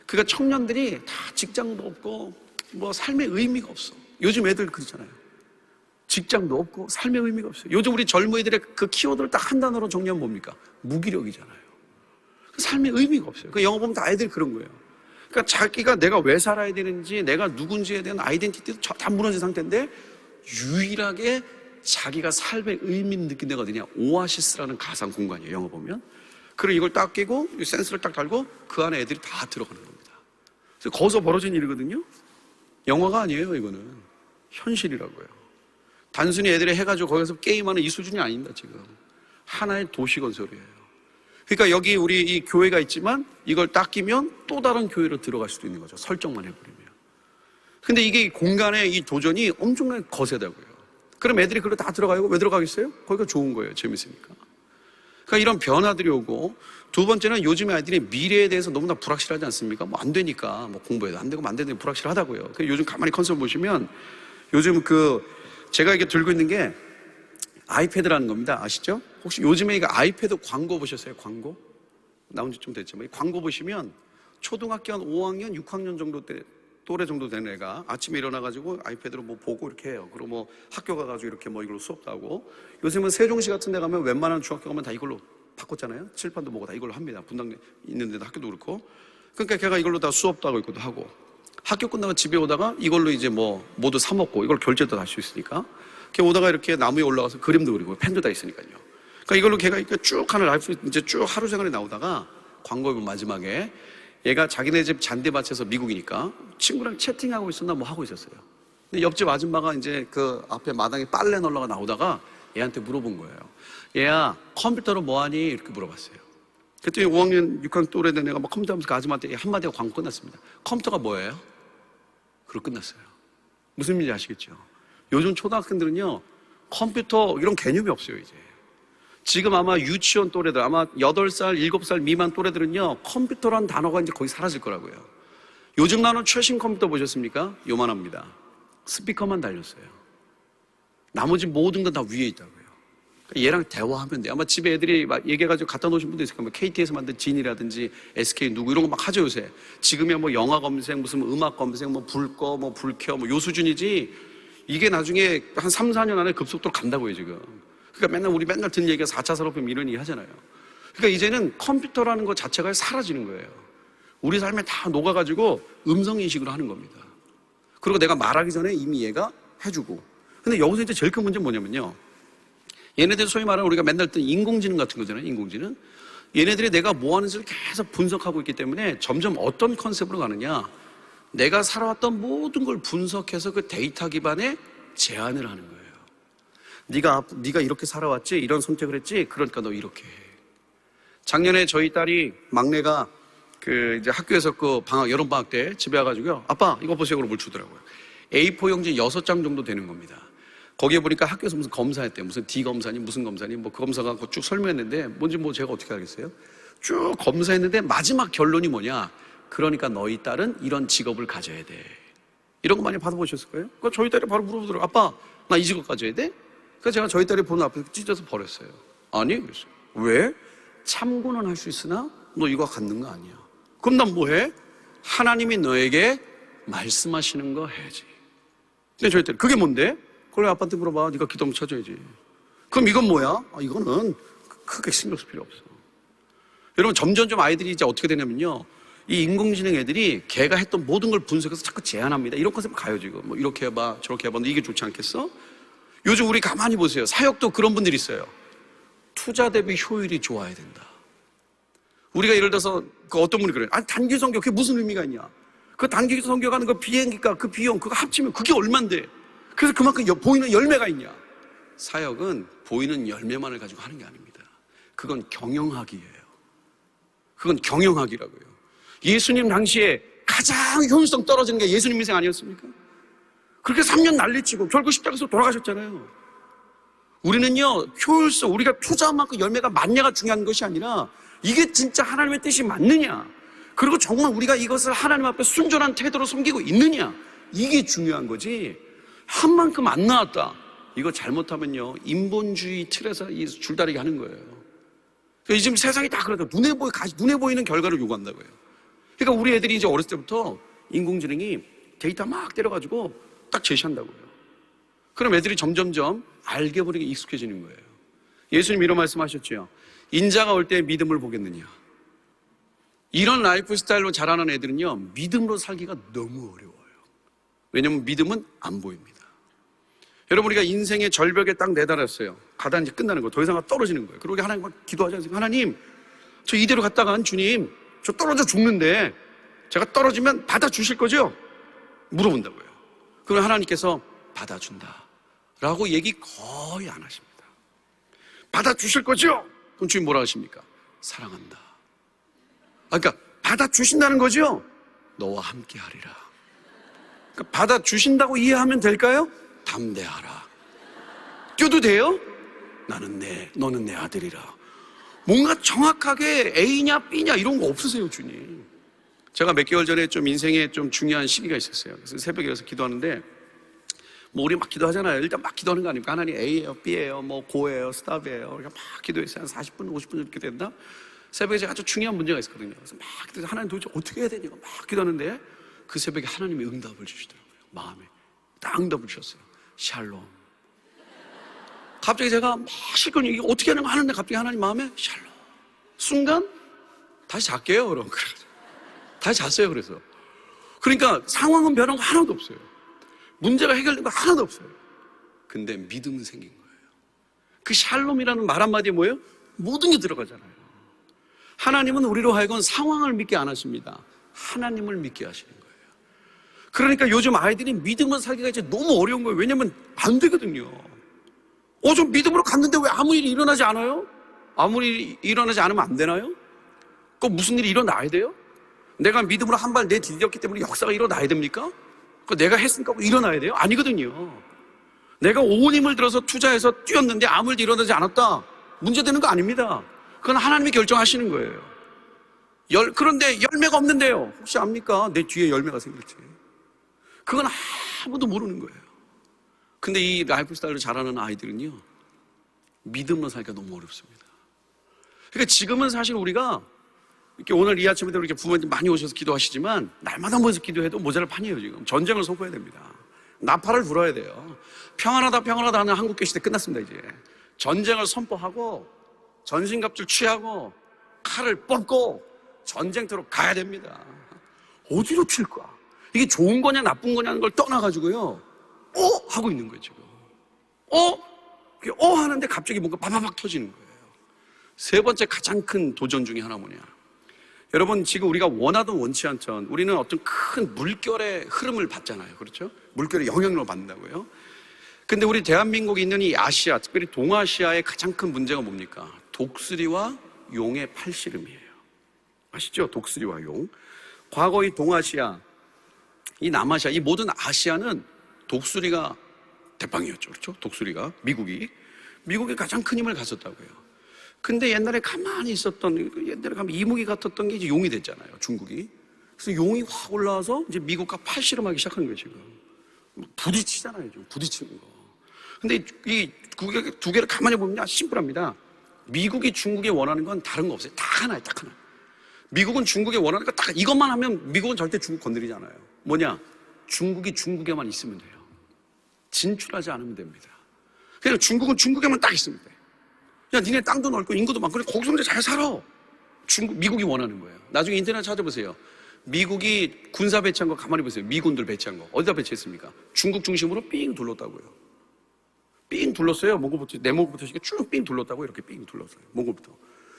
그러니까 청년들이 다 직장도 없고 뭐 삶의 의미가 없어. 요즘 애들 그러잖아요. 직장도 없고 삶의 의미가 없어요. 요즘 우리 젊은이들의 그 키워드를 딱 한 단어로 정리하면 뭡니까? 무기력이잖아요. 삶의 의미가 없어요. 그 영화 보면 다 애들이 그런 거예요. 그러니까 자기가 내가 왜 살아야 되는지, 내가 누군지에 대한 아이덴티티도 다 무너진 상태인데 유일하게 자기가 삶의 의미를 느낀 데가 어디냐? 오아시스라는 가상 공간이에요. 영화 보면. 그리고 이걸 딱 끼고 센서를 딱 달고 그 안에 애들이 다 들어가는 겁니다. 거기서 벌어진 일이거든요. 영화가 아니에요. 이거는 현실이라고요. 단순히 애들이 해가지고 거기서 게임하는 이 수준이 아닙니다. 지금 하나의 도시 건설이에요. 그러니까 여기 우리 이 교회가 있지만 이걸 딱 끼면 또 다른 교회로 들어갈 수도 있는 거죠. 설정만 해버리면. 근데 이게 공간의 이 도전이 엄청나게 거세다고요. 그럼 애들이 그걸 다 들어가요? 왜 들어가겠어요? 거기가 좋은 거예요. 재밌으니까. 그러니까 이런 변화들이 오고, 두 번째는 요즘 아이들이 미래에 대해서 너무나 불확실하지 않습니까? 뭐 안 되니까, 뭐 공부해도 안 되고 안 되는데 불확실하다고요. 요즘 가만히 컨셉 보시면 요즘 제가 이게 들고 있는 게 아이패드라는 겁니다. 아시죠? 혹시 요즘에 이거 아이패드 광고 보셨어요? 광고? 나온 지 좀 됐지만, 이 광고 보시면 초등학교 한 5학년, 6학년 정도 또래 정도 되는 애가 아침에 일어나가지고 아이패드로 뭐 보고 이렇게 해요. 그리고 뭐 학교 가가지고 이렇게 뭐 이걸로 수업도 하고, 요즘은 세종시 같은 데 가면 웬만한 중학교 가면 다 이걸로 바꿨잖아요. 칠판도 보고 다 이걸로 합니다. 분당 있는 데도 학교도 그렇고. 그러니까 걔가 이걸로 다 수업도 하고 있고도 하고, 학교 끝나고 집에 오다가 이걸로 이제 뭐 모두 사 먹고 이걸 결제도 할 수 있으니까, 걔 오다가 이렇게 나무에 올라가서 그림도 그리고 펜도 다 있으니까요. 그러니까 이걸로 걔가 이렇게 쭉 하는 라이프, 이제 쭉 하루 생활에 나오다가 광고에 보면 마지막에 얘가 자기네 집 잔디밭에서, 미국이니까 친구랑 채팅하고 있었나 뭐 하고 있었어요. 근데 옆집 아줌마가 이제 그 앞에 마당에 빨래 널러가 나오다가 얘한테 물어본 거예요. 얘야, 컴퓨터로 뭐하니? 이렇게 물어봤어요. 그랬더니 5학년 6학년 또래 된 애가 막 컴퓨터 하면서 그 아줌마한테 한마디가 광고 끝났습니다. 컴퓨터가 뭐예요? 그러고 끝났어요. 무슨 말인지 아시겠죠? 요즘 초등학생들은요, 컴퓨터 이런 개념이 없어요. 이제 지금 아마 유치원 또래들, 아마 8살, 7살 미만 또래들은요, 컴퓨터란 단어가 이제 거의 사라질 거라고요. 요즘 나오는 최신 컴퓨터 보셨습니까? 요만합니다. 스피커만 달렸어요. 나머지 모든 건 다 위에 있다고요. 얘랑 대화하면 돼요. 아마 집에 애들이 막 얘기해가지고 갖다 놓으신 분도 있을 거예요. KT에서 만든 진이라든지 SK 누구 이런 거 막 하죠 요새. 지금이야 뭐 영화 검색, 무슨 음악 검색, 뭐 불 꺼, 뭐 불 켜, 뭐 요 수준이지. 이게 나중에 한 3, 4년 안에 급속도로 간다고요 지금. 그러니까 우리 맨날 듣는 얘기가 4차 산업革命 이런 얘기 하잖아요. 그러니까 이제는 컴퓨터라는 것 자체가 사라지는 거예요. 우리 삶에 다 녹아가지고 음성인식으로 하는 겁니다. 그리고 내가 말하기 전에 이미 얘가 해주고. 근데 여기서 이제 제일 큰 문제는 뭐냐면요, 얘네들 소위 말하는 우리가 맨날 듣는 인공지능 같은 거잖아요. 인공지능. 얘네들이 내가 뭐 하는지를 계속 분석하고 있기 때문에 점점 어떤 컨셉으로 가느냐, 내가 살아왔던 모든 걸 분석해서 그 데이터 기반의 제안을 하는 거예요. 네가 이렇게 살아왔지, 이런 선택을 했지, 그러니까 너 이렇게 해. 작년에 저희 딸이, 막내가 이제 학교에서 여름 방학 때 집에 와가지고요, 아빠 이거 보세요. 그러고 뭘 주더라고요. A4 용지 6장 정도 되는 겁니다. 거기에 보니까 학교에서 무슨 검사했대요. 무슨 D 검사니 무슨 검사니 뭐 그 검사가 쭉 설명했는데, 뭔지 뭐 제가 어떻게 알겠어요? 쭉 검사했는데 마지막 결론이 뭐냐, 그러니까 너희 딸은 이런 직업을 가져야 돼. 이런 거 많이 받아보셨을 거예요. 그러니까 저희 딸이 바로 물어보더라고요. 아빠 나 이 직업 가져야 돼? 그래서 제가 저희 딸이 보는 앞에서 찢어서 버렸어요. 아니 그랬어요. 왜? 참고는 할 수 있으나 너 이거 갖는 거 아니야. 그럼 난 뭐 해? 하나님이 너에게 말씀하시는 거 해야지. 근데 저희 딸이 그게 뭔데? 그걸 아빠한테 물어봐. 네가 기도 한번 쳐줘야지. 그럼 이건 뭐야? 이거는 크게 신경 쓸 필요 없어. 여러분, 점점 아이들이 이제 어떻게 되냐면요, 이 인공지능 애들이 걔가 했던 모든 걸 분석해서 자꾸 제안합니다. 이런 컨셉 가요 지금. 뭐 이렇게 해봐, 저렇게 해봐. 너 이게 좋지 않겠어? 요즘 우리 가만히 보세요. 사역도 그런 분들이 있어요. 투자 대비 효율이 좋아야 된다. 우리가 예를 들어서 어떤 분이 그래요. 아니 단기 선교 그게 무슨 의미가 있냐? 그 단기 선교 가는 그 비행기값, 그 비용 그거 합치면 그게 얼만데? 그래서 그만큼 보이는 열매가 있냐? 사역은 보이는 열매만을 가지고 하는 게 아닙니다. 그건 경영학이에요. 그건 경영학이라고요. 예수님 당시에 가장 효율성 떨어지는 게 예수님 인생 아니었습니까? 그렇게 3년 난리치고 결국 십자가에서 돌아가셨잖아요. 우리는요, 효율성, 우리가 투자한 만큼 열매가 많냐가 중요한 것이 아니라 이게 진짜 하나님의 뜻이 맞느냐, 그리고 정말 우리가 이것을 하나님 앞에 순전한 태도로 섬기고 있느냐, 이게 중요한 거지. 한 만큼 안 나왔다, 이거 잘못하면요 인본주의 틀에서 이 줄다리기 하는 거예요. 그러니까 지금 세상이 다 그러다 눈에 보이는 결과를 요구한다고요. 그러니까 우리 애들이 이제 어렸을 때부터 인공지능이 데이터 막 때려가지고 딱 제시한다고요. 그럼 애들이 점점점 알게 모르게 익숙해지는 거예요. 예수님 이런 말씀하셨죠. 인자가 올 때 믿음을 보겠느냐. 이런 라이프 스타일로 자라는 애들은요, 믿음으로 살기가 너무 어려워요. 왜냐하면 믿음은 안 보입니다. 여러분, 우리가 인생의 절벽에 딱 내달았어요. 가다 이제 끝나는 거예요. 더 이상 떨어지는 거예요. 그러고 하나님 막 기도하지 않습니까? 하나님, 저 이대로 갔다간 주님, 저 떨어져 죽는데 제가 떨어지면 받아주실 거죠? 물어본다고요. 그럼 하나님께서 받아준다 라고 얘기 거의 안 하십니다. 받아주실 거죠? 그럼 주님 뭐라 하십니까? 사랑한다. 그러니까 받아주신다는 거죠? 너와 함께 하리라. 그러니까 받아주신다고 이해하면 될까요? 담대하라. 뛰어도 돼요? 너는 내 아들이라. 뭔가 정확하게 A냐 B냐 이런 거 없으세요, 주님. 제가 몇 개월 전에 좀 인생에 좀 중요한 시기가 있었어요. 그래서 새벽에 일어나서 기도하는데, 뭐 우리 막 기도하잖아요. 일단 막 기도하는 거 아닙니까? 하나님 A예요, B예요, 뭐 고예요, 스탑이에요. 그러니까 막 기도했어요. 한 40분, 50분 이렇게 된다. 새벽에 제가 아주 중요한 문제가 있었거든요. 그래서 막 기도해서 하나님 도대체 어떻게 해야 되냐고 막 기도하는데, 그 새벽에 하나님이 응답을 주시더라고요. 마음에 딱 응답을 주셨어요. 샬롬. 갑자기 제가 막 실컷 이게 어떻게 하는 거 하는데 갑자기 하나님 마음에 샬롬. 순간 다시 잘게요. 그럼 다시 잤어요. 그래서 그러니까 상황은 변한 거 하나도 없어요. 문제가 해결된 거 하나도 없어요. 근데 믿음은 생긴 거예요. 그 샬롬이라는 말 한마디에 뭐예요? 모든 게 들어가잖아요. 하나님은 우리로 하여금 상황을 믿게 안 하십니다. 하나님을 믿게 하시는 거예요. 그러니까 요즘 아이들이 믿음을 살기가 이제 너무 어려운 거예요. 왜냐면 안 되거든요. 좀 믿음으로 갔는데 왜 아무 일이 일어나지 않아요? 아무 일이 일어나지 않으면 안 되나요? 꼭 무슨 일이 일어나야 돼요? 내가 믿음으로 한 발 내디뎠기 때문에 역사가 일어나야 됩니까? 내가 했으니까 일어나야 돼요? 아니거든요. 내가 온 힘을 들어서 투자해서 뛰었는데 아무 일도 일어나지 않았다. 문제되는 거 아닙니다. 그건 하나님이 결정하시는 거예요. 그런데 열매가 없는데요. 혹시 압니까? 내 뒤에 열매가 생길지. 그건 아무도 모르는 거예요. 근데 이 라이프 스타일로 자라는 아이들은요, 믿음으로 살기가 너무 어렵습니다. 그러니까 지금은 사실 우리가 이렇게 오늘 이 아침에도 이렇게 부모님 많이 오셔서 기도하시지만 날마다 모여서 기도해도 모자랄 판이에요. 지금 전쟁을 선포해야 됩니다. 나팔을 불어야 돼요. 평안하다 평안하다 하는 한국교 시대 끝났습니다. 이제 전쟁을 선포하고 전신갑주를 취하고 칼을 뽑고 전쟁터로 가야 됩니다. 어디로 튈까? 이게 좋은 거냐 나쁜 거냐는 걸 떠나가지고요, 하고 있는 거예요. 지금 하는데 갑자기 뭔가 바바박 터지는 거예요. 세 번째 가장 큰 도전 중에 하나 뭐냐, 여러분, 지금 우리가 원하든 원치 않든 우리는 어떤 큰 물결의 흐름을 받잖아요. 그렇죠? 물결의 영향력을 받는다고요. 근데 우리 대한민국에 있는 이 아시아, 특별히 동아시아의 가장 큰 문제가 뭡니까? 독수리와 용의 팔씨름이에요. 아시죠? 독수리와 용. 과거 이 동아시아, 이 남아시아, 이 모든 아시아는 독수리가 대빵이었죠. 그렇죠? 독수리가, 미국이 가장 큰 힘을 가졌다고요. 근데 옛날에 가만히 있었던, 옛날에 가면 이무기 같았던 게 이제 용이 됐잖아요. 중국이. 그래서 용이 확 올라와서 이제 미국과 팔씨름하기 시작한 거예요, 지금. 부딪히잖아요, 지금. 부딪히는 거. 근데 이 두 개를 가만히 보면 심플합니다. 미국이 중국이 원하는 건 다른 거 없어요. 딱 하나예요, 딱 하나. 미국은 중국이 원하는 거 딱 이것만 하면 미국은 절대 중국 건드리지 않아요. 뭐냐? 중국이 중국에만 있으면 돼요. 진출하지 않으면 됩니다. 그냥 중국은 중국에만 딱 있으면 돼요. 야, 니네 땅도 넓고 인구도 많고 그래, 거기서 잘 살아. 미국이 원하는 거예요. 나중에 인터넷 찾아보세요. 미국이 군사 배치한 거 가만히 보세요. 미군들 배치한 거 어디다 배치했습니까? 중국 중심으로 삥 둘렀다고요. 삥 둘렀어요. 몽골부터, 내몽골부터 쭉 삥 둘렀다고. 이렇게 삥 둘렀어요. 몽골부터.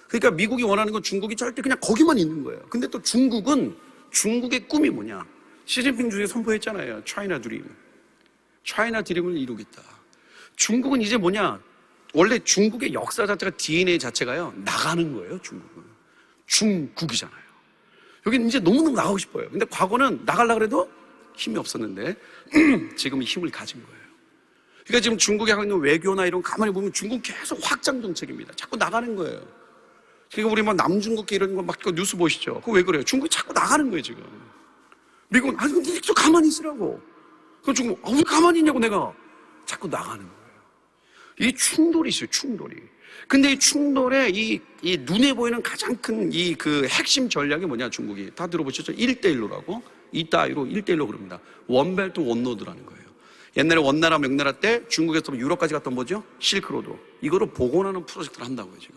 그러니까 미국이 원하는 건 중국이 절대 그냥 거기만 있는 거예요. 근데 또 중국은, 중국의 꿈이 뭐냐? 시진핑 주席선포했잖아요. 차이나 드림. 차이나 드림을 이루겠다. 중국은 이제 뭐냐? 원래 중국의 역사 자체가, DNA 자체가요, 나가는 거예요. 중국은 중국이잖아요. 여기는 이제 너무너무 나가고 싶어요. 근데 과거는 나가려고 해도 힘이 없었는데 지금은 힘을 가진 거예요. 그러니까 지금 중국이 하고 있는 외교나 이런 거 가만히 보면 중국 계속 확장 정책입니다. 자꾸 나가는 거예요. 그러니까 우리 뭐 남중국계 이런 거 막 뉴스 보시죠. 그거 왜 그래요? 중국이 자꾸 나가는 거예요, 지금. 미국은, 아니, 근데 좀 가만히 있으라고. 그럼 중국, 왜 가만히 있냐고 내가. 자꾸 나가는 거예요. 이 충돌이 있어요, 충돌이. 근데 이 충돌에 이 눈에 보이는 가장 큰 그 핵심 전략이 뭐냐, 중국이. 다 들어보셨죠? 1대1로라고. 이따위로 1대1로 그럽니다. 원벨트 원로드라는 거예요. 옛날에 원나라 명나라 때 중국에서 유럽까지 갔던 뭐죠? 실크로드. 이거를 복원하는 프로젝트를 한다고요, 지금.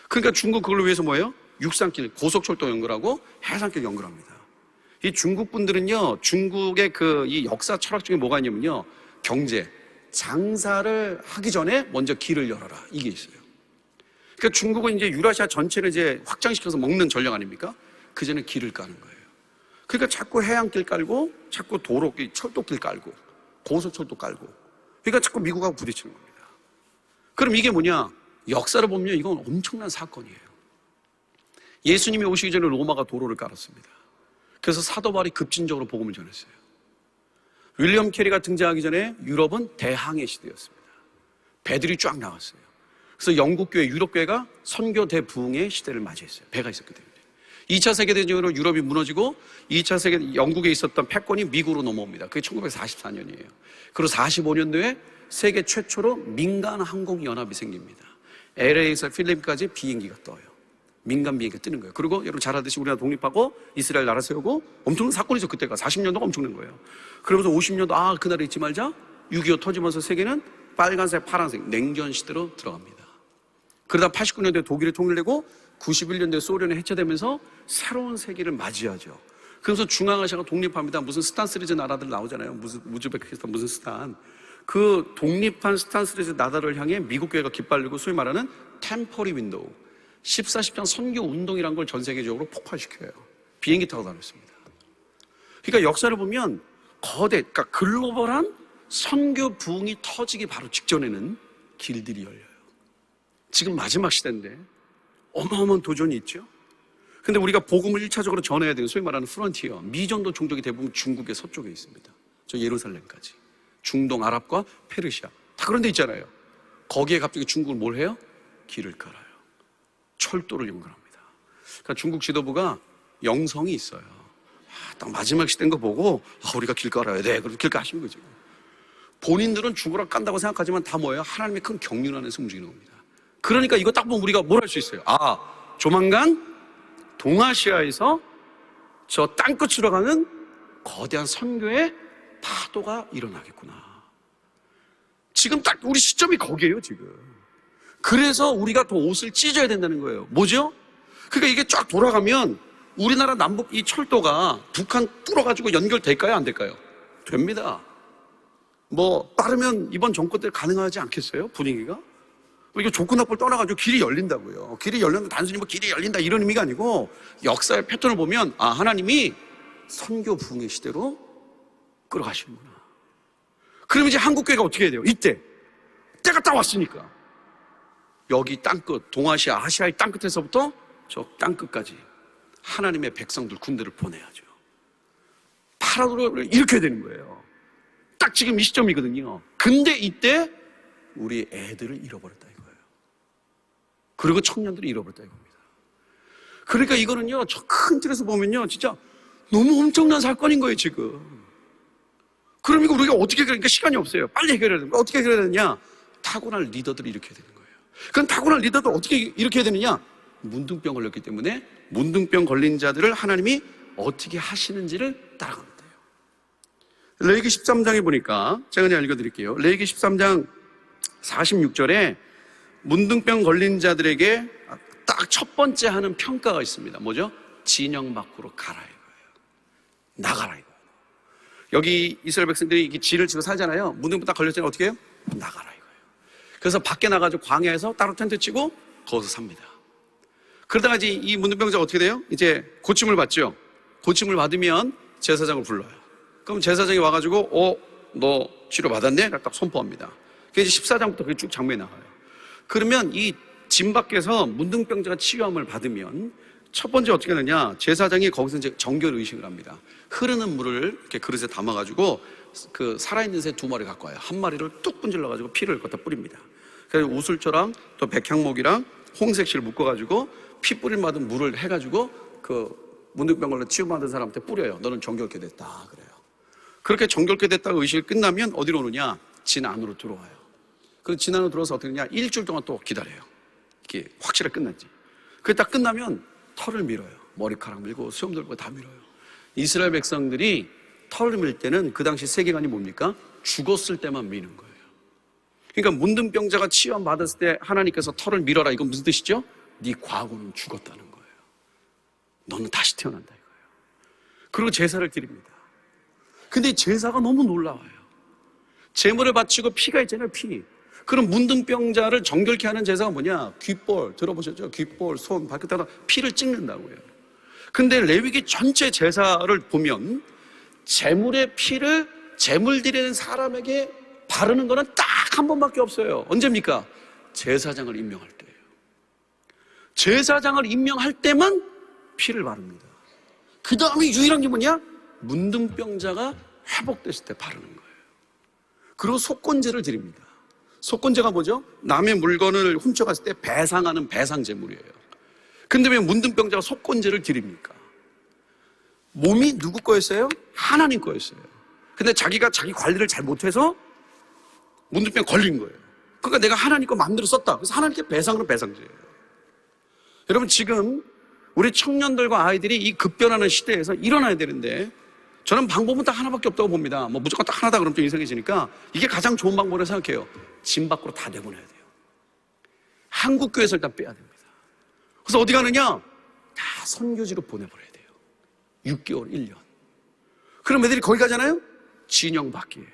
그러니까 중국 그걸 위해서 뭐예요? 육상길, 고속철도 연결하고 해상길 연결합니다. 이 중국 분들은요, 중국의 이 역사 철학 중에 뭐가 있냐면요, 경제, 장사를 하기 전에 먼저 길을 열어라. 이게 있어요. 그러니까 중국은 이제 유라시아 전체를 이제 확장시켜서 먹는 전략 아닙니까? 그 전에 길을 까는 거예요. 그러니까 자꾸 해안길 깔고, 자꾸 도로길, 철도길 깔고, 고속철도 깔고, 그러니까 자꾸 미국하고 부딪히는 겁니다. 그럼 이게 뭐냐? 역사를 보면 이건 엄청난 사건이에요. 예수님이 오시기 전에 로마가 도로를 깔았습니다. 그래서 사도 바울이 급진적으로 복음을 전했어요. 윌리엄 캐리가 등장하기 전에 유럽은 대항해 시대였습니다. 배들이 쫙 나왔어요. 그래서 영국교회, 유럽교회가 선교 대부흥의 시대를 맞이했어요. 배가 있었기 때문에. 2차 세계대전으로 유럽이 무너지고 2차 세계 영국에 있었던 패권이 미국으로 넘어옵니다. 그게 1944년이에요. 그리고 45년도에 세계 최초로 민간 항공연합이 생깁니다. LA에서 필리핀까지 비행기가 떠요. 민간 비행기가 뜨는 거예요. 그리고 여러분 잘 알듯이 우리나라 독립하고 이스라엘 나라 세우고 엄청난 사건이죠. 그때가 40년도가 엄청난 거예요. 그러면서 50년도 그날을 잊지 말자. 6.25 터지면서 세계는 빨간색, 파란색 냉전 시대로 들어갑니다. 그러다 89년도에 독일이 통일되고 91년도에 소련이 해체되면서 새로운 세계를 맞이하죠. 그래서 중앙아시아가 독립합니다. 무슨 스탄 시리즈 나라들 나오잖아요. 무슨 우즈베키스탄, 무슨 스탄. 그 독립한 스탄 시리즈 나라를 향해 미국 교회가 깃발리고 소위 말하는 템퍼리 윈도우 14, 10장 선교 운동이란 걸 전 세계적으로 폭발시켜요. 비행기 타고 다녔습니다. 그러니까 역사를 보면 그러니까 글로벌한 선교 부흥이 터지기 바로 직전에는 길들이 열려요. 지금 마지막 시대인데 어마어마한 도전이 있죠. 근데 우리가 복음을 1차적으로 전해야 되는 소위 말하는 프론티어, 미전도 종족이 대부분 중국의 서쪽에 있습니다. 저 예루살렘까지. 중동, 아랍과 페르시아. 다 그런 데 있잖아요. 거기에 갑자기 중국은 뭘 해요? 길을 깔아요. 철도를 연결합니다. 그러니까 중국 지도부가 영성이 있어요. 딱 마지막 시대인 거 보고 우리가 길 깔아야 돼. 그래서 길 까시는 거죠. 본인들은 죽으라 깐다고 생각하지만 다 뭐예요? 하나님의 큰 경륜 안에서 움직이는 겁니다. 그러니까 이거 딱 보면 우리가 뭘 할 수 있어요? 조만간 동아시아에서 저 땅끝으로 가는 거대한 선교의 파도가 일어나겠구나. 지금 딱 우리 시점이 거기에요, 지금. 그래서 우리가 더 옷을 찢어야 된다는 거예요. 뭐죠? 그러니까 이게 쫙 돌아가면 우리나라 남북 이 철도가 북한 뚫어가지고 연결될까요? 안 될까요? 됩니다. 빠르면 이번 정권 때 가능하지 않겠어요? 분위기가? 이거 좋고 나쁘를 떠나가지고 길이 열린다고요. 길이 열리는 단순히 길이 열린다 이런 의미가 아니고 역사의 패턴을 보면 하나님이 선교 부흥의 시대로 끌어가시는구나. 그럼 이제 한국교회가 어떻게 해야 돼요? 이때 때가 딱 왔으니까 여기 땅끝, 동아시아, 아시아의 땅끝에서부터 저 땅끝까지 하나님의 백성들 군대를 보내야죠. 파라도를 일으켜야 되는 거예요. 딱 지금 이 시점이거든요. 근데 이때 우리 애들을 잃어버렸다 이거예요. 그리고 청년들을 잃어버렸다 이겁니다. 그러니까 이거는요, 저 큰 틀에서 보면요, 진짜 너무 엄청난 사건인 거예요, 지금. 그럼 이거 우리가 어떻게 해결하니까 시간이 없어요. 빨리 해결해야 되는 거예요. 어떻게 해결해야 되느냐? 타고난 리더들을 일으켜야 되는 거예요. 그럼 타고난 리더들 어떻게 일으켜야 되느냐? 문둥병 걸렸기 때문에 문둥병 걸린 자들을 하나님이 어떻게 하시는지를 따라가면 돼요. 레위기 13장에 보니까 제가 그냥 읽어드릴게요. 레위기 13장 46절에 문둥병 걸린 자들에게 딱 첫 번째 하는 평가가 있습니다. 뭐죠? 진영 밖으로 가라 이거예요. 나가라 이거예요. 여기 이스라엘 백성들이 이렇게 진을 치고 살잖아요. 문둥병 딱 걸렸잖아요. 어떻게 해요? 나가라 이거예요. 그래서 밖에 나가지고 광야에서 따로 텐트 치고 거기서 삽니다. 그러다가 이제 이 문둥병자가 어떻게 돼요? 이제 고침을 받죠. 고침을 받으면 제사장을 불러요. 그럼 제사장이 와가지고 너 치료 받았네? 딱 선포합니다. 그래서 이제 14장부터 그게 쭉 장면이 나와요. 그러면 이 진 밖에서 문둥병자가 치유함을 받으면 첫 번째 어떻게 하느냐? 제사장이 거기서 이제 정결 의식을 합니다. 흐르는 물을 이렇게 그릇에 담아가지고 그 살아있는 새 2마리 갖고 와요. 한 마리를 뚝 분질러가지고 피를 갖다 뿌립니다. 그래서 우슬초랑 또 백향목이랑 홍색실 묶어가지고 피 뿌릴마다 물을 해가지고 그 문둥병 걸려 치유받은 사람한테 뿌려요. 너는 정결케 됐다 그래요. 그렇게 정결케 됐다고 의식이 끝나면 어디로 오느냐? 진 안으로 들어와요. 그 진 안으로 들어와서 어떻게 하느냐? 일주일 동안 또 기다려요. 이게 확실하게 끝났지. 그게 딱 끝나면 털을 밀어요. 머리카락 밀고 수염 들고 다 밀어요. 이스라엘 백성들이 털을 밀 때는 그 당시 세계관이 뭡니까? 죽었을 때만 미는 거예요. 그러니까 문둥병자가 치유함 받았을 때 하나님께서 털을 밀어라. 이건 무슨 뜻이죠? 네 과거는 죽었다는 거예요. 너는 다시 태어난다 이거예요. 그리고 제사를 드립니다. 근데 제사가 너무 놀라워요. 제물을 바치고 피가 있잖아요. 피. 그럼 문둥병자를 정결케 하는 제사가 뭐냐? 귓볼 들어보셨죠? 귓볼, 손, 발끝에다 피를 찍는다고요. 근데 레위기 전체 제사를 보면 제물의 피를 제물 드리는 사람에게 바르는 거는 딱 한 번밖에 없어요. 언제입니까? 제사장을 임명할 때예요. 제사장을 임명할 때만 피를 바릅니다. 그 다음에 유일한 게 뭐냐? 문둥병자가 회복됐을 때 바르는 거예요. 그리고 속건제를 드립니다. 속건제가 뭐죠? 남의 물건을 훔쳐갔을 때 배상하는 배상제물이에요. 근데 왜 문둥병자가 속건제를 드립니까? 몸이 누구 거였어요? 하나님 거였어요. 근데 자기가 자기 관리를 잘 못해서 문둥병 걸린 거예요. 그러니까 내가 하나님 거 마음대로 썼다. 그래서 하나님께 배상으로 배상제예요. 여러분, 지금 우리 청년들과 아이들이 이 급변하는 시대에서 일어나야 되는데, 저는 방법은 딱 하나밖에 없다고 봅니다. 뭐 무조건 딱 하나다 그러면 좀 이상해지니까 이게 가장 좋은 방법이라고 생각해요. 짐 밖으로 다 내보내야 돼요. 한국 교회에서 일단 빼야 됩니다. 그래서 어디 가느냐? 다 선교지로 보내버려야 돼요. 6개월, 1년. 그럼 애들이 거기 가잖아요? 진영 밖이에요.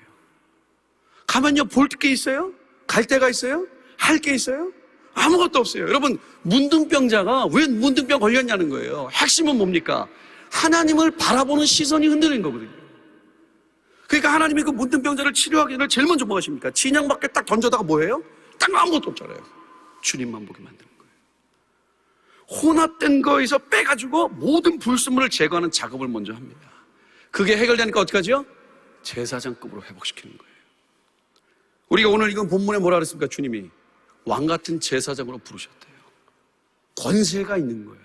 가면요, 볼 게 있어요? 갈 데가 있어요? 할 게 있어요? 아무것도 없어요. 여러분, 문둥병자가 왜 문둥병 걸렸냐는 거예요. 핵심은 뭡니까? 하나님을 바라보는 시선이 흔들린 거거든요. 그러니까 하나님이 그 문둥병자를 치료하기 전에 제일 먼저 뭐 하십니까? 진영 밖에 딱 던져다가 뭐예요? 딱 아무것도 없잖아요. 주님만 보게 만드는 거예요. 혼합된 거에서 빼가지고 모든 불순물을 제거하는 작업을 먼저 합니다. 그게 해결되니까 어떻게 하죠? 제사장급으로 회복시키는 거예요. 우리가 오늘 이건 본문에 뭐라 그랬습니까? 주님이 왕 같은 제사장으로 부르셨대요. 권세가 있는 거예요.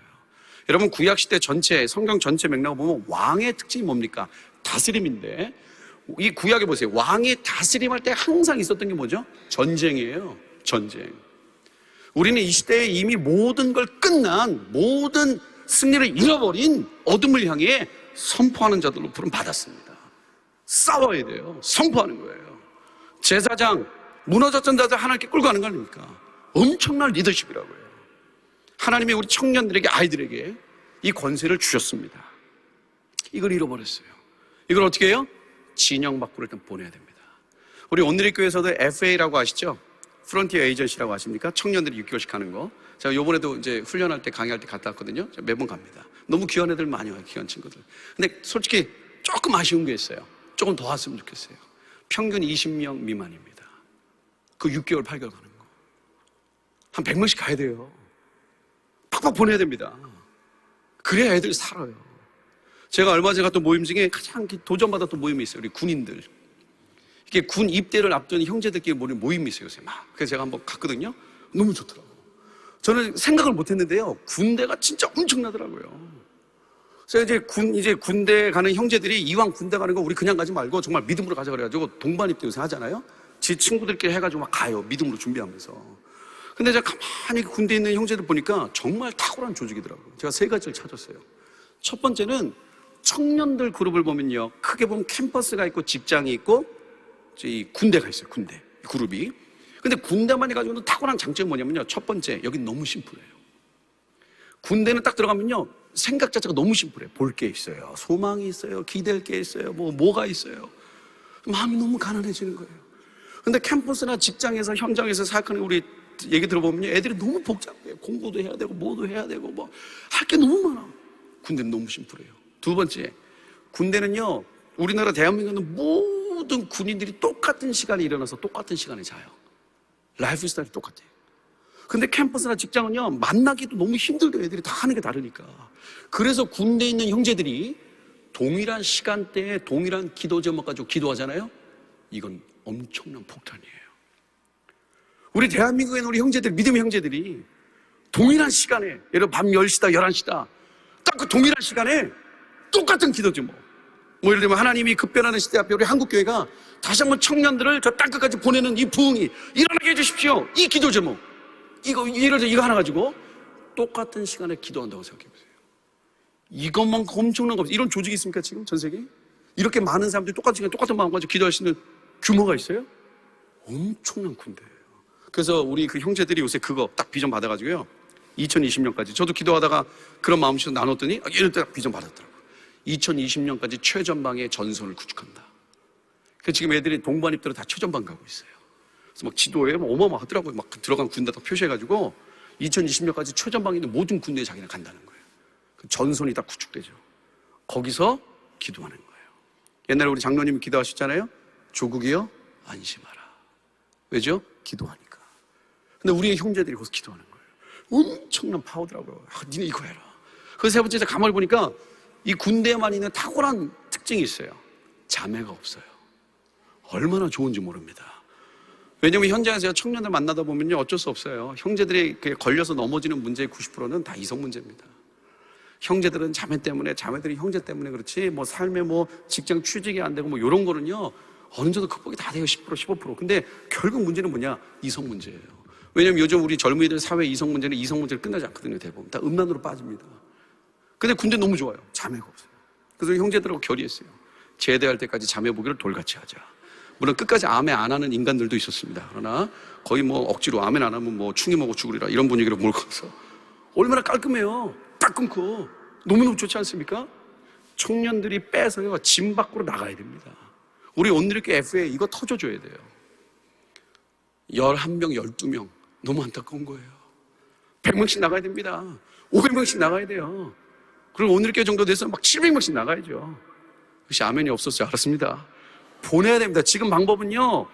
여러분, 구약시대 전체, 성경 전체 맥락을 보면 왕의 특징이 뭡니까? 다스림인데, 이 구약에 보세요. 왕이 다스림할 때 항상 있었던 게 뭐죠? 전쟁이에요. 전쟁. 우리는 이 시대에 이미 모든 걸 끝난, 모든 승리를 잃어버린 어둠을 향해 선포하는 자들로 부름 받았습니다. 싸워야 돼요. 선포하는 거예요. 제사장, 무너졌던 자들 하나님께 끌고 가는 거 아닙니까? 엄청난 리더십이라고요. 하나님이 우리 청년들에게, 아이들에게 이 권세를 주셨습니다. 이걸 잃어버렸어요. 이걸 어떻게 해요? 진영 밖으로 일단 보내야 됩니다. 우리 오늘의 교회에서도 FA라고 아시죠? 프론티어 에이전시라고 아십니까? 청년들이 6개월씩 하는 거. 제가 요번에도 이제 훈련할 때, 강의할 때 갔다 왔거든요. 매번 갑니다. 너무 귀한 애들 많이 와요, 귀한 친구들. 근데 솔직히 조금 아쉬운 게 있어요. 조금 더 왔으면 좋겠어요. 평균 20명 미만입니다. 그 6개월, 8개월 가는 거. 한 100명씩 가야 돼요. 팍팍 보내야 됩니다. 그래야 애들이 살아요. 제가 얼마 전에 갔던 모임 중에 가장 도전받았던 모임이 있어요. 우리 군인들. 이게 군 입대를 앞둔 형제들끼리 모이는 모임이 있어요, 요새 막. 그래서 제가 한번 갔거든요. 너무 좋더라고요. 저는 생각을 못 했는데요. 군대가 진짜 엄청나더라고요. 그래서 이제 군대 가는 형제들이 이왕 군대 가는 거 우리 그냥 가지 말고 정말 믿음으로 가자 그래가지고 동반 입대 요새 하잖아요. 제 친구들끼리 해가지고 막 가요. 믿음으로 준비하면서. 근데 제가 가만히 군대에 있는 형제들 보니까 정말 탁월한 조직이더라고요. 제가 세 가지를 찾았어요. 첫 번째는 청년들 그룹을 보면요. 크게 보면 캠퍼스가 있고 직장이 있고 이 군대가 있어요. 군대 그룹이. 근데 군대만 해가지고는 탁월한 장점이 뭐냐면요. 첫 번째, 여기 너무 심플해요. 군대는 딱 들어가면요. 생각 자체가 너무 심플해요. 볼 게 있어요. 소망이 있어요. 기댈 게 있어요. 뭐가 있어요. 마음이 너무 가난해지는 거예요. 근데 캠퍼스나 직장에서 현장에서 생각하는 우리 얘기 들어보면 애들이 너무 복잡해요. 공부도 해야 되고 뭐도 해야 되고 뭐 할 게 너무 많아. 군대는 너무 심플해요. 두 번째, 군대는요. 우리나라 대한민국은 모든 군인들이 똑같은 시간에 일어나서 똑같은 시간에 자요. 라이프 스타일이 똑같아요. 근데 캠퍼스나 직장은요. 만나기도 너무 힘들게 애들이 다 하는 게 다르니까. 그래서 군대에 있는 형제들이 동일한 시간대에 동일한 기도 제목 가지고 기도하잖아요. 이건 엄청난 폭탄이에요. 우리 대한민국에 있는 우리 형제들, 믿음의 형제들이 동일한 시간에, 예를 들어 밤 10시다, 11시다, 딱 그 동일한 시간에 똑같은 기도 제목. 뭐 예를 들면 하나님이 급변하는 시대 앞에 우리 한국교회가 다시 한번 청년들을 저 땅끝까지 보내는 이 부흥이 일어나게 해주십시오. 이 기도 제목. 예를 들어 이거 하나 가지고 똑같은 시간에 기도한다고 생각해보세요. 이것만 엄청난 거 없어요. 이런 조직이 있습니까, 지금 전 세계에? 이렇게 많은 사람들이 똑같은 시간에 똑같은 마음 가지고 기도할 수 있는 규모가 있어요? 엄청난 군대예요. 그래서 우리 그 형제들이 요새 그거 딱 비전 받아가지고요. 2020년까지. 저도 기도하다가 그런 마음씨로 나눴더니 이럴 때 비전 받았더라고요. 2020년까지 최전방의 전선을 구축한다. 그래서 지금 애들이 동반 입대로 다 최전방 가고 있어요. 그래서 막 지도에 어마어마하더라고요. 막 들어간 군대 다 표시해가지고 2020년까지 최전방에 있는 모든 군대에 자기는 간다는 거예요. 그 전선이 다 구축되죠. 거기서 기도하는 거예요. 옛날에 우리 장로님이 기도하셨잖아요. 조국이여 안심하라. 왜죠? 기도하니까. 근데 우리의 형제들이 거기서 기도하는 거예요. 엄청난 파워더라고요. 니네 이거 해라. 그래서 세 번째 가만히 보니까 이 군대에만 있는 탁월한 특징이 있어요. 자매가 없어요. 얼마나 좋은지 모릅니다. 왜냐면 현장에서 청년들 만나다 보면요, 어쩔 수 없어요. 형제들이 걸려서 넘어지는 문제의 90%는 다 이성 문제입니다. 형제들은 자매 때문에, 자매들이 형제 때문에 그렇지, 뭐 삶에 뭐 직장 취직이 안 되고 뭐 이런 거는요, 어느 정도 극복이 다 돼요. 10%, 15%. 근데 결국 문제는 뭐냐? 이성 문제예요. 왜냐면 요즘 우리 젊은이들 사회 이성 문제는 이성 문제를 끝나지 않거든요. 대부분 다 음란으로 빠집니다. 근데 군대 너무 좋아요. 자매가 없어요. 그래서 형제들하고 결의했어요. 제대할 때까지 자매 보기를 돌같이 하자. 물론 끝까지 아멘 안 하는 인간들도 있었습니다. 그러나 거의 뭐 억지로 아멘 안 하면 뭐 충이 먹고 죽으리라 이런 분위기로 몰고 가서 얼마나 깔끔해요. 딱 끊고 너무너무 좋지 않습니까? 청년들이 빼서요 짐 밖으로 나가야 됩니다. 우리 온누리교회 FA 이거 터져줘야 돼요. 11명, 12명 너무 안타까운 거예요. 100명씩 나가야 됩니다. 500명씩 나가야 돼요. 그리고 온누리교회 정도 돼서 막 700명씩 나가야죠. 그것이 아멘이 없었어요. 알았습니다. 보내야 됩니다. 지금 방법은요,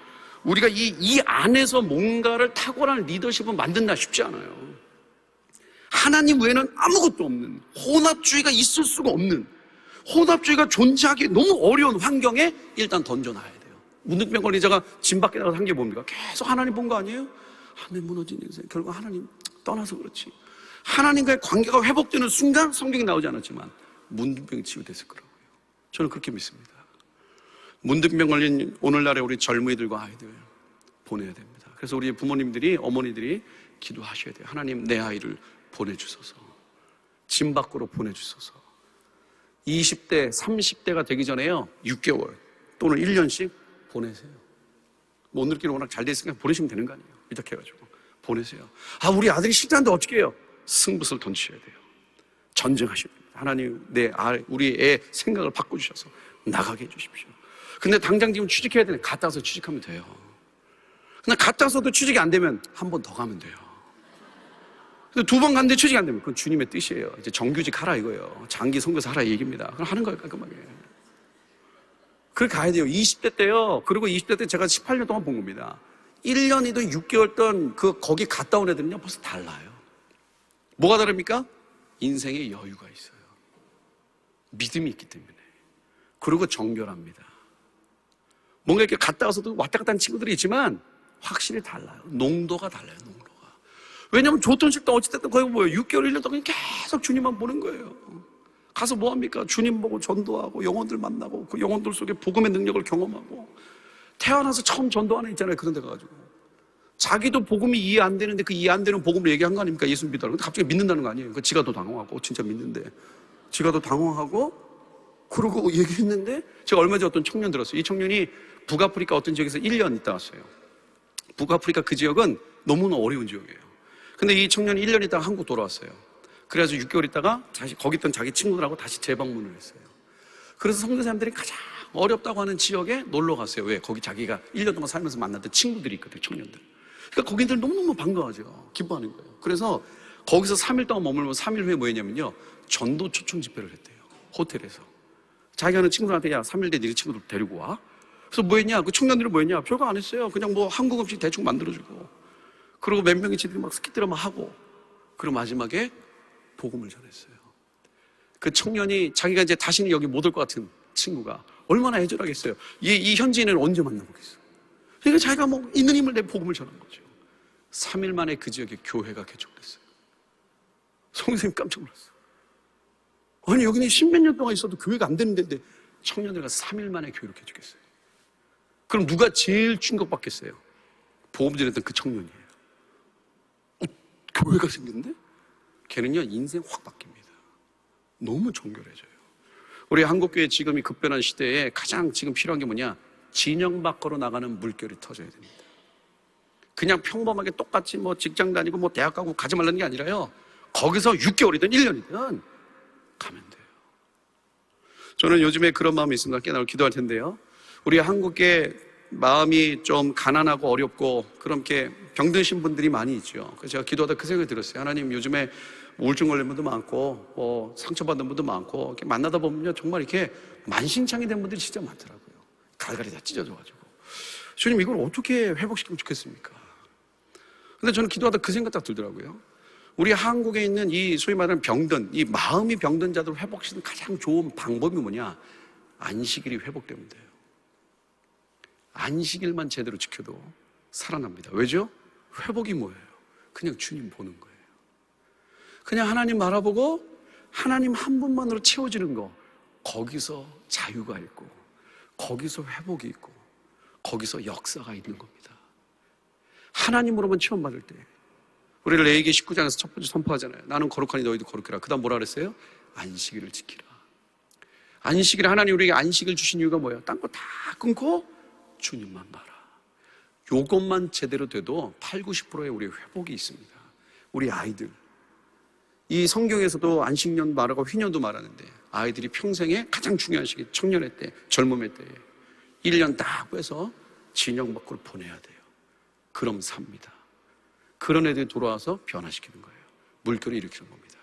우리가 이 안에서 뭔가를 탁월한 리더십을 만든다 쉽지 않아요. 하나님 외에는 아무것도 없는, 혼합주의가 있을 수가 없는, 혼합주의가 존재하기 너무 어려운 환경에 일단 던져놔야 돼요. 문득병 권리자가 짐 밖에 나가서 한 게 뭡니까? 계속 하나님 본 거 아니에요? 하나님 무너진 인생. 결국 하나님 떠나서 그렇지. 하나님과의 관계가 회복되는 순간 성경이 나오지 않았지만 문득병이 치유됐을 거라고요. 저는 그렇게 믿습니다. 문득병 걸린 오늘날의 우리 젊은이들과 아이들 보내야 됩니다. 그래서 우리 부모님들이, 어머니들이 기도하셔야 돼요. 하나님 내 아이를 보내주소서. 짐 밖으로 보내주소서. 20대, 30대가 되기 전에요 6개월 또는 1년씩 보내세요. 뭐 오늘끼리 워낙 잘 돼 있으니까 보내시면 되는 거 아니에요. 이렇게 해가지고 보내세요. 아, 우리 아들이 싫다는데 어떻게 해요? 승부수를 던지셔야 돼요. 전쟁하셔야 됩니다. 하나님 우리 애 생각을 바꿔주셔서 나가게 해주십시오. 근데 당장 지금 취직해야 되는데 갔다 와서 취직하면 돼요. 근데 갔다 와서도 취직이 안 되면 한 번 더 가면 돼요. 근데 2번 갔는데 취직이 안 되면 그건 주님의 뜻이에요. 이제 정규직 하라 이거예요. 장기 선교사 하라 이 얘기입니다. 그럼 하는 거예요, 깔끔하게. 그렇게 가야 돼요. 20대 때요. 그리고 20대 때 제가 18년 동안 본 겁니다. 1년이든 6개월든 거기 갔다 온 애들은요 벌써 달라요. 뭐가 다릅니까? 인생에 여유가 있어요. 믿음이 있기 때문에. 그리고 정결합니다. 뭔가 이렇게 갔다 와서도 왔다 갔다 하는 친구들이 있지만 확실히 달라요. 농도가 달라요, 농도가. 왜냐하면 좋든 싫든 어찌됐든 거기 뭐예요? 6개월, 1년 동안 계속 주님만 보는 거예요. 가서 뭐합니까? 주님 보고 전도하고 영혼들 만나고 그 영혼들 속에 복음의 능력을 경험하고 태어나서 처음 전도하는 있잖아요. 그런 데 가가지고 자기도 복음이 이해 안 되는데 그 이해 안 되는 복음을 얘기한 거 아닙니까? 예수 믿더라고. 근데 갑자기 믿는다는 거 아니에요. 지가 더 당황하고 진짜 믿는데 지가 더 당황하고 그러고 얘기했는데 제가 얼마 전에 어떤 청년 들었어요. 이 청년이 북아프리카 어떤 지역에서 1년 있다 왔어요. 북아프리카 그 지역은 너무나 어려운 지역이에요. 근데 이 청년이 1년 있다가 한국 돌아왔어요. 그래서 6개월 있다가 다시 거기 있던 자기 친구들하고 다시 재방문을 했어요. 그래서 선교사님들이 가장 어렵다고 하는 지역에 놀러 갔어요. 왜? 거기 자기가 1년 동안 살면서 만났던 친구들이 있거든요. 청년들. 그러니까 거기들 너무너무 반가워하죠. 기뻐하는 거예요. 그래서 거기서 3일 동안 머물면 3일 후에 뭐 했냐면요, 전도 초청 집회를 했대요. 호텔에서. 자기가 하는 친구들한테 야 3일 뒤에 네 친구들 데리고 와. 그래서 뭐 했냐? 그 청년들이 뭐 했냐? 별거 안 했어요. 그냥 뭐 한국 음식 대충 만들어주고 그리고 몇 명이 지들이 막 스키드라마 하고 그리고 마지막에 복음을 전했어요. 그 청년이 자기가 이제 다시는 여기 못 올 것 같은 친구가 얼마나 애절하겠어요. 이 현지인은 언제 만나보겠어요. 그러니까 자기가 뭐 있는 힘을 내 복음을 전한 거죠. 3일 만에 그 지역에 교회가 개척됐어요. 선생님 깜짝 놀랐어요. 아니 여기는 10몇 년 동안 있어도 교회가 안 되는 데인데 청년들과 3일 만에 교회를 개척했어요. 그럼 누가 제일 충격받겠어요? 복음 전했던 그 청년이에요. 교회가 생겼는데? 걔는요 인생 확 바뀝니다. 너무 정결해져요. 우리 한국교회 지금 이 급변한 시대에 가장 지금 필요한 게 뭐냐? 진영 밖으로 나가는 물결이 터져야 됩니다. 그냥 평범하게 똑같이 뭐 직장 다니고 뭐 대학 가고 가지 말라는 게 아니라요, 거기서 6개월이든 1년이든 가면 돼요. 저는 요즘에 그런 마음이 있습니다. 깨달아 기도할 텐데요, 우리 한국의 마음이 좀 가난하고 어렵고 그렇게 병드신 분들이 많이 있죠. 그래서 제가 기도하다 그 생각이 들었어요. 하나님, 요즘에 우울증 걸린 분도 많고, 상처받은 분도 많고, 이렇게 만나다 보면요, 정말 이렇게 만신창이 된 분들이 진짜 많더라고요. 갈갈이 다 찢어져가지고. 주님, 이걸 어떻게 회복시키면 좋겠습니까? 근데 저는 기도하다 그 생각 딱 들더라고요. 우리 한국에 있는 이 소위 말하는 병든, 이 마음이 병든 자들을 회복시키는 가장 좋은 방법이 뭐냐? 안식일이 회복되면 돼요. 안식일만 제대로 지켜도 살아납니다. 왜죠? 회복이 뭐예요? 그냥 주님 보는 거예요. 그냥 하나님 바라보고 하나님 한 분만으로 채워지는 거, 거기서 자유가 있고, 거기서 회복이 있고, 거기서 역사가 있는 겁니다. 하나님으로만 체험받을 때, 우리 레위기 19장에서 첫 번째 선포하잖아요. 나는 거룩하니 너희도 거룩해라. 그 다음 뭐라 그랬어요? 안식일을 지키라. 안식일, 하나님 우리에게 안식을 주신 이유가 뭐예요? 딴 거 다 끊고 주님만 봐라. 요것만 제대로 돼도 80~90%의 우리의 회복이 있습니다. 우리 아이들, 이 성경에서도 안식년 말하고 휘년도 말하는데, 아이들이 평생에 가장 중요한 시기, 청년의 때, 젊음의 때에 1년 딱 빼서 진영 밖으로 보내야 돼요. 그럼 삽니다. 그런 애들이 돌아와서 변화시키는 거예요. 물결을 일으키는 겁니다.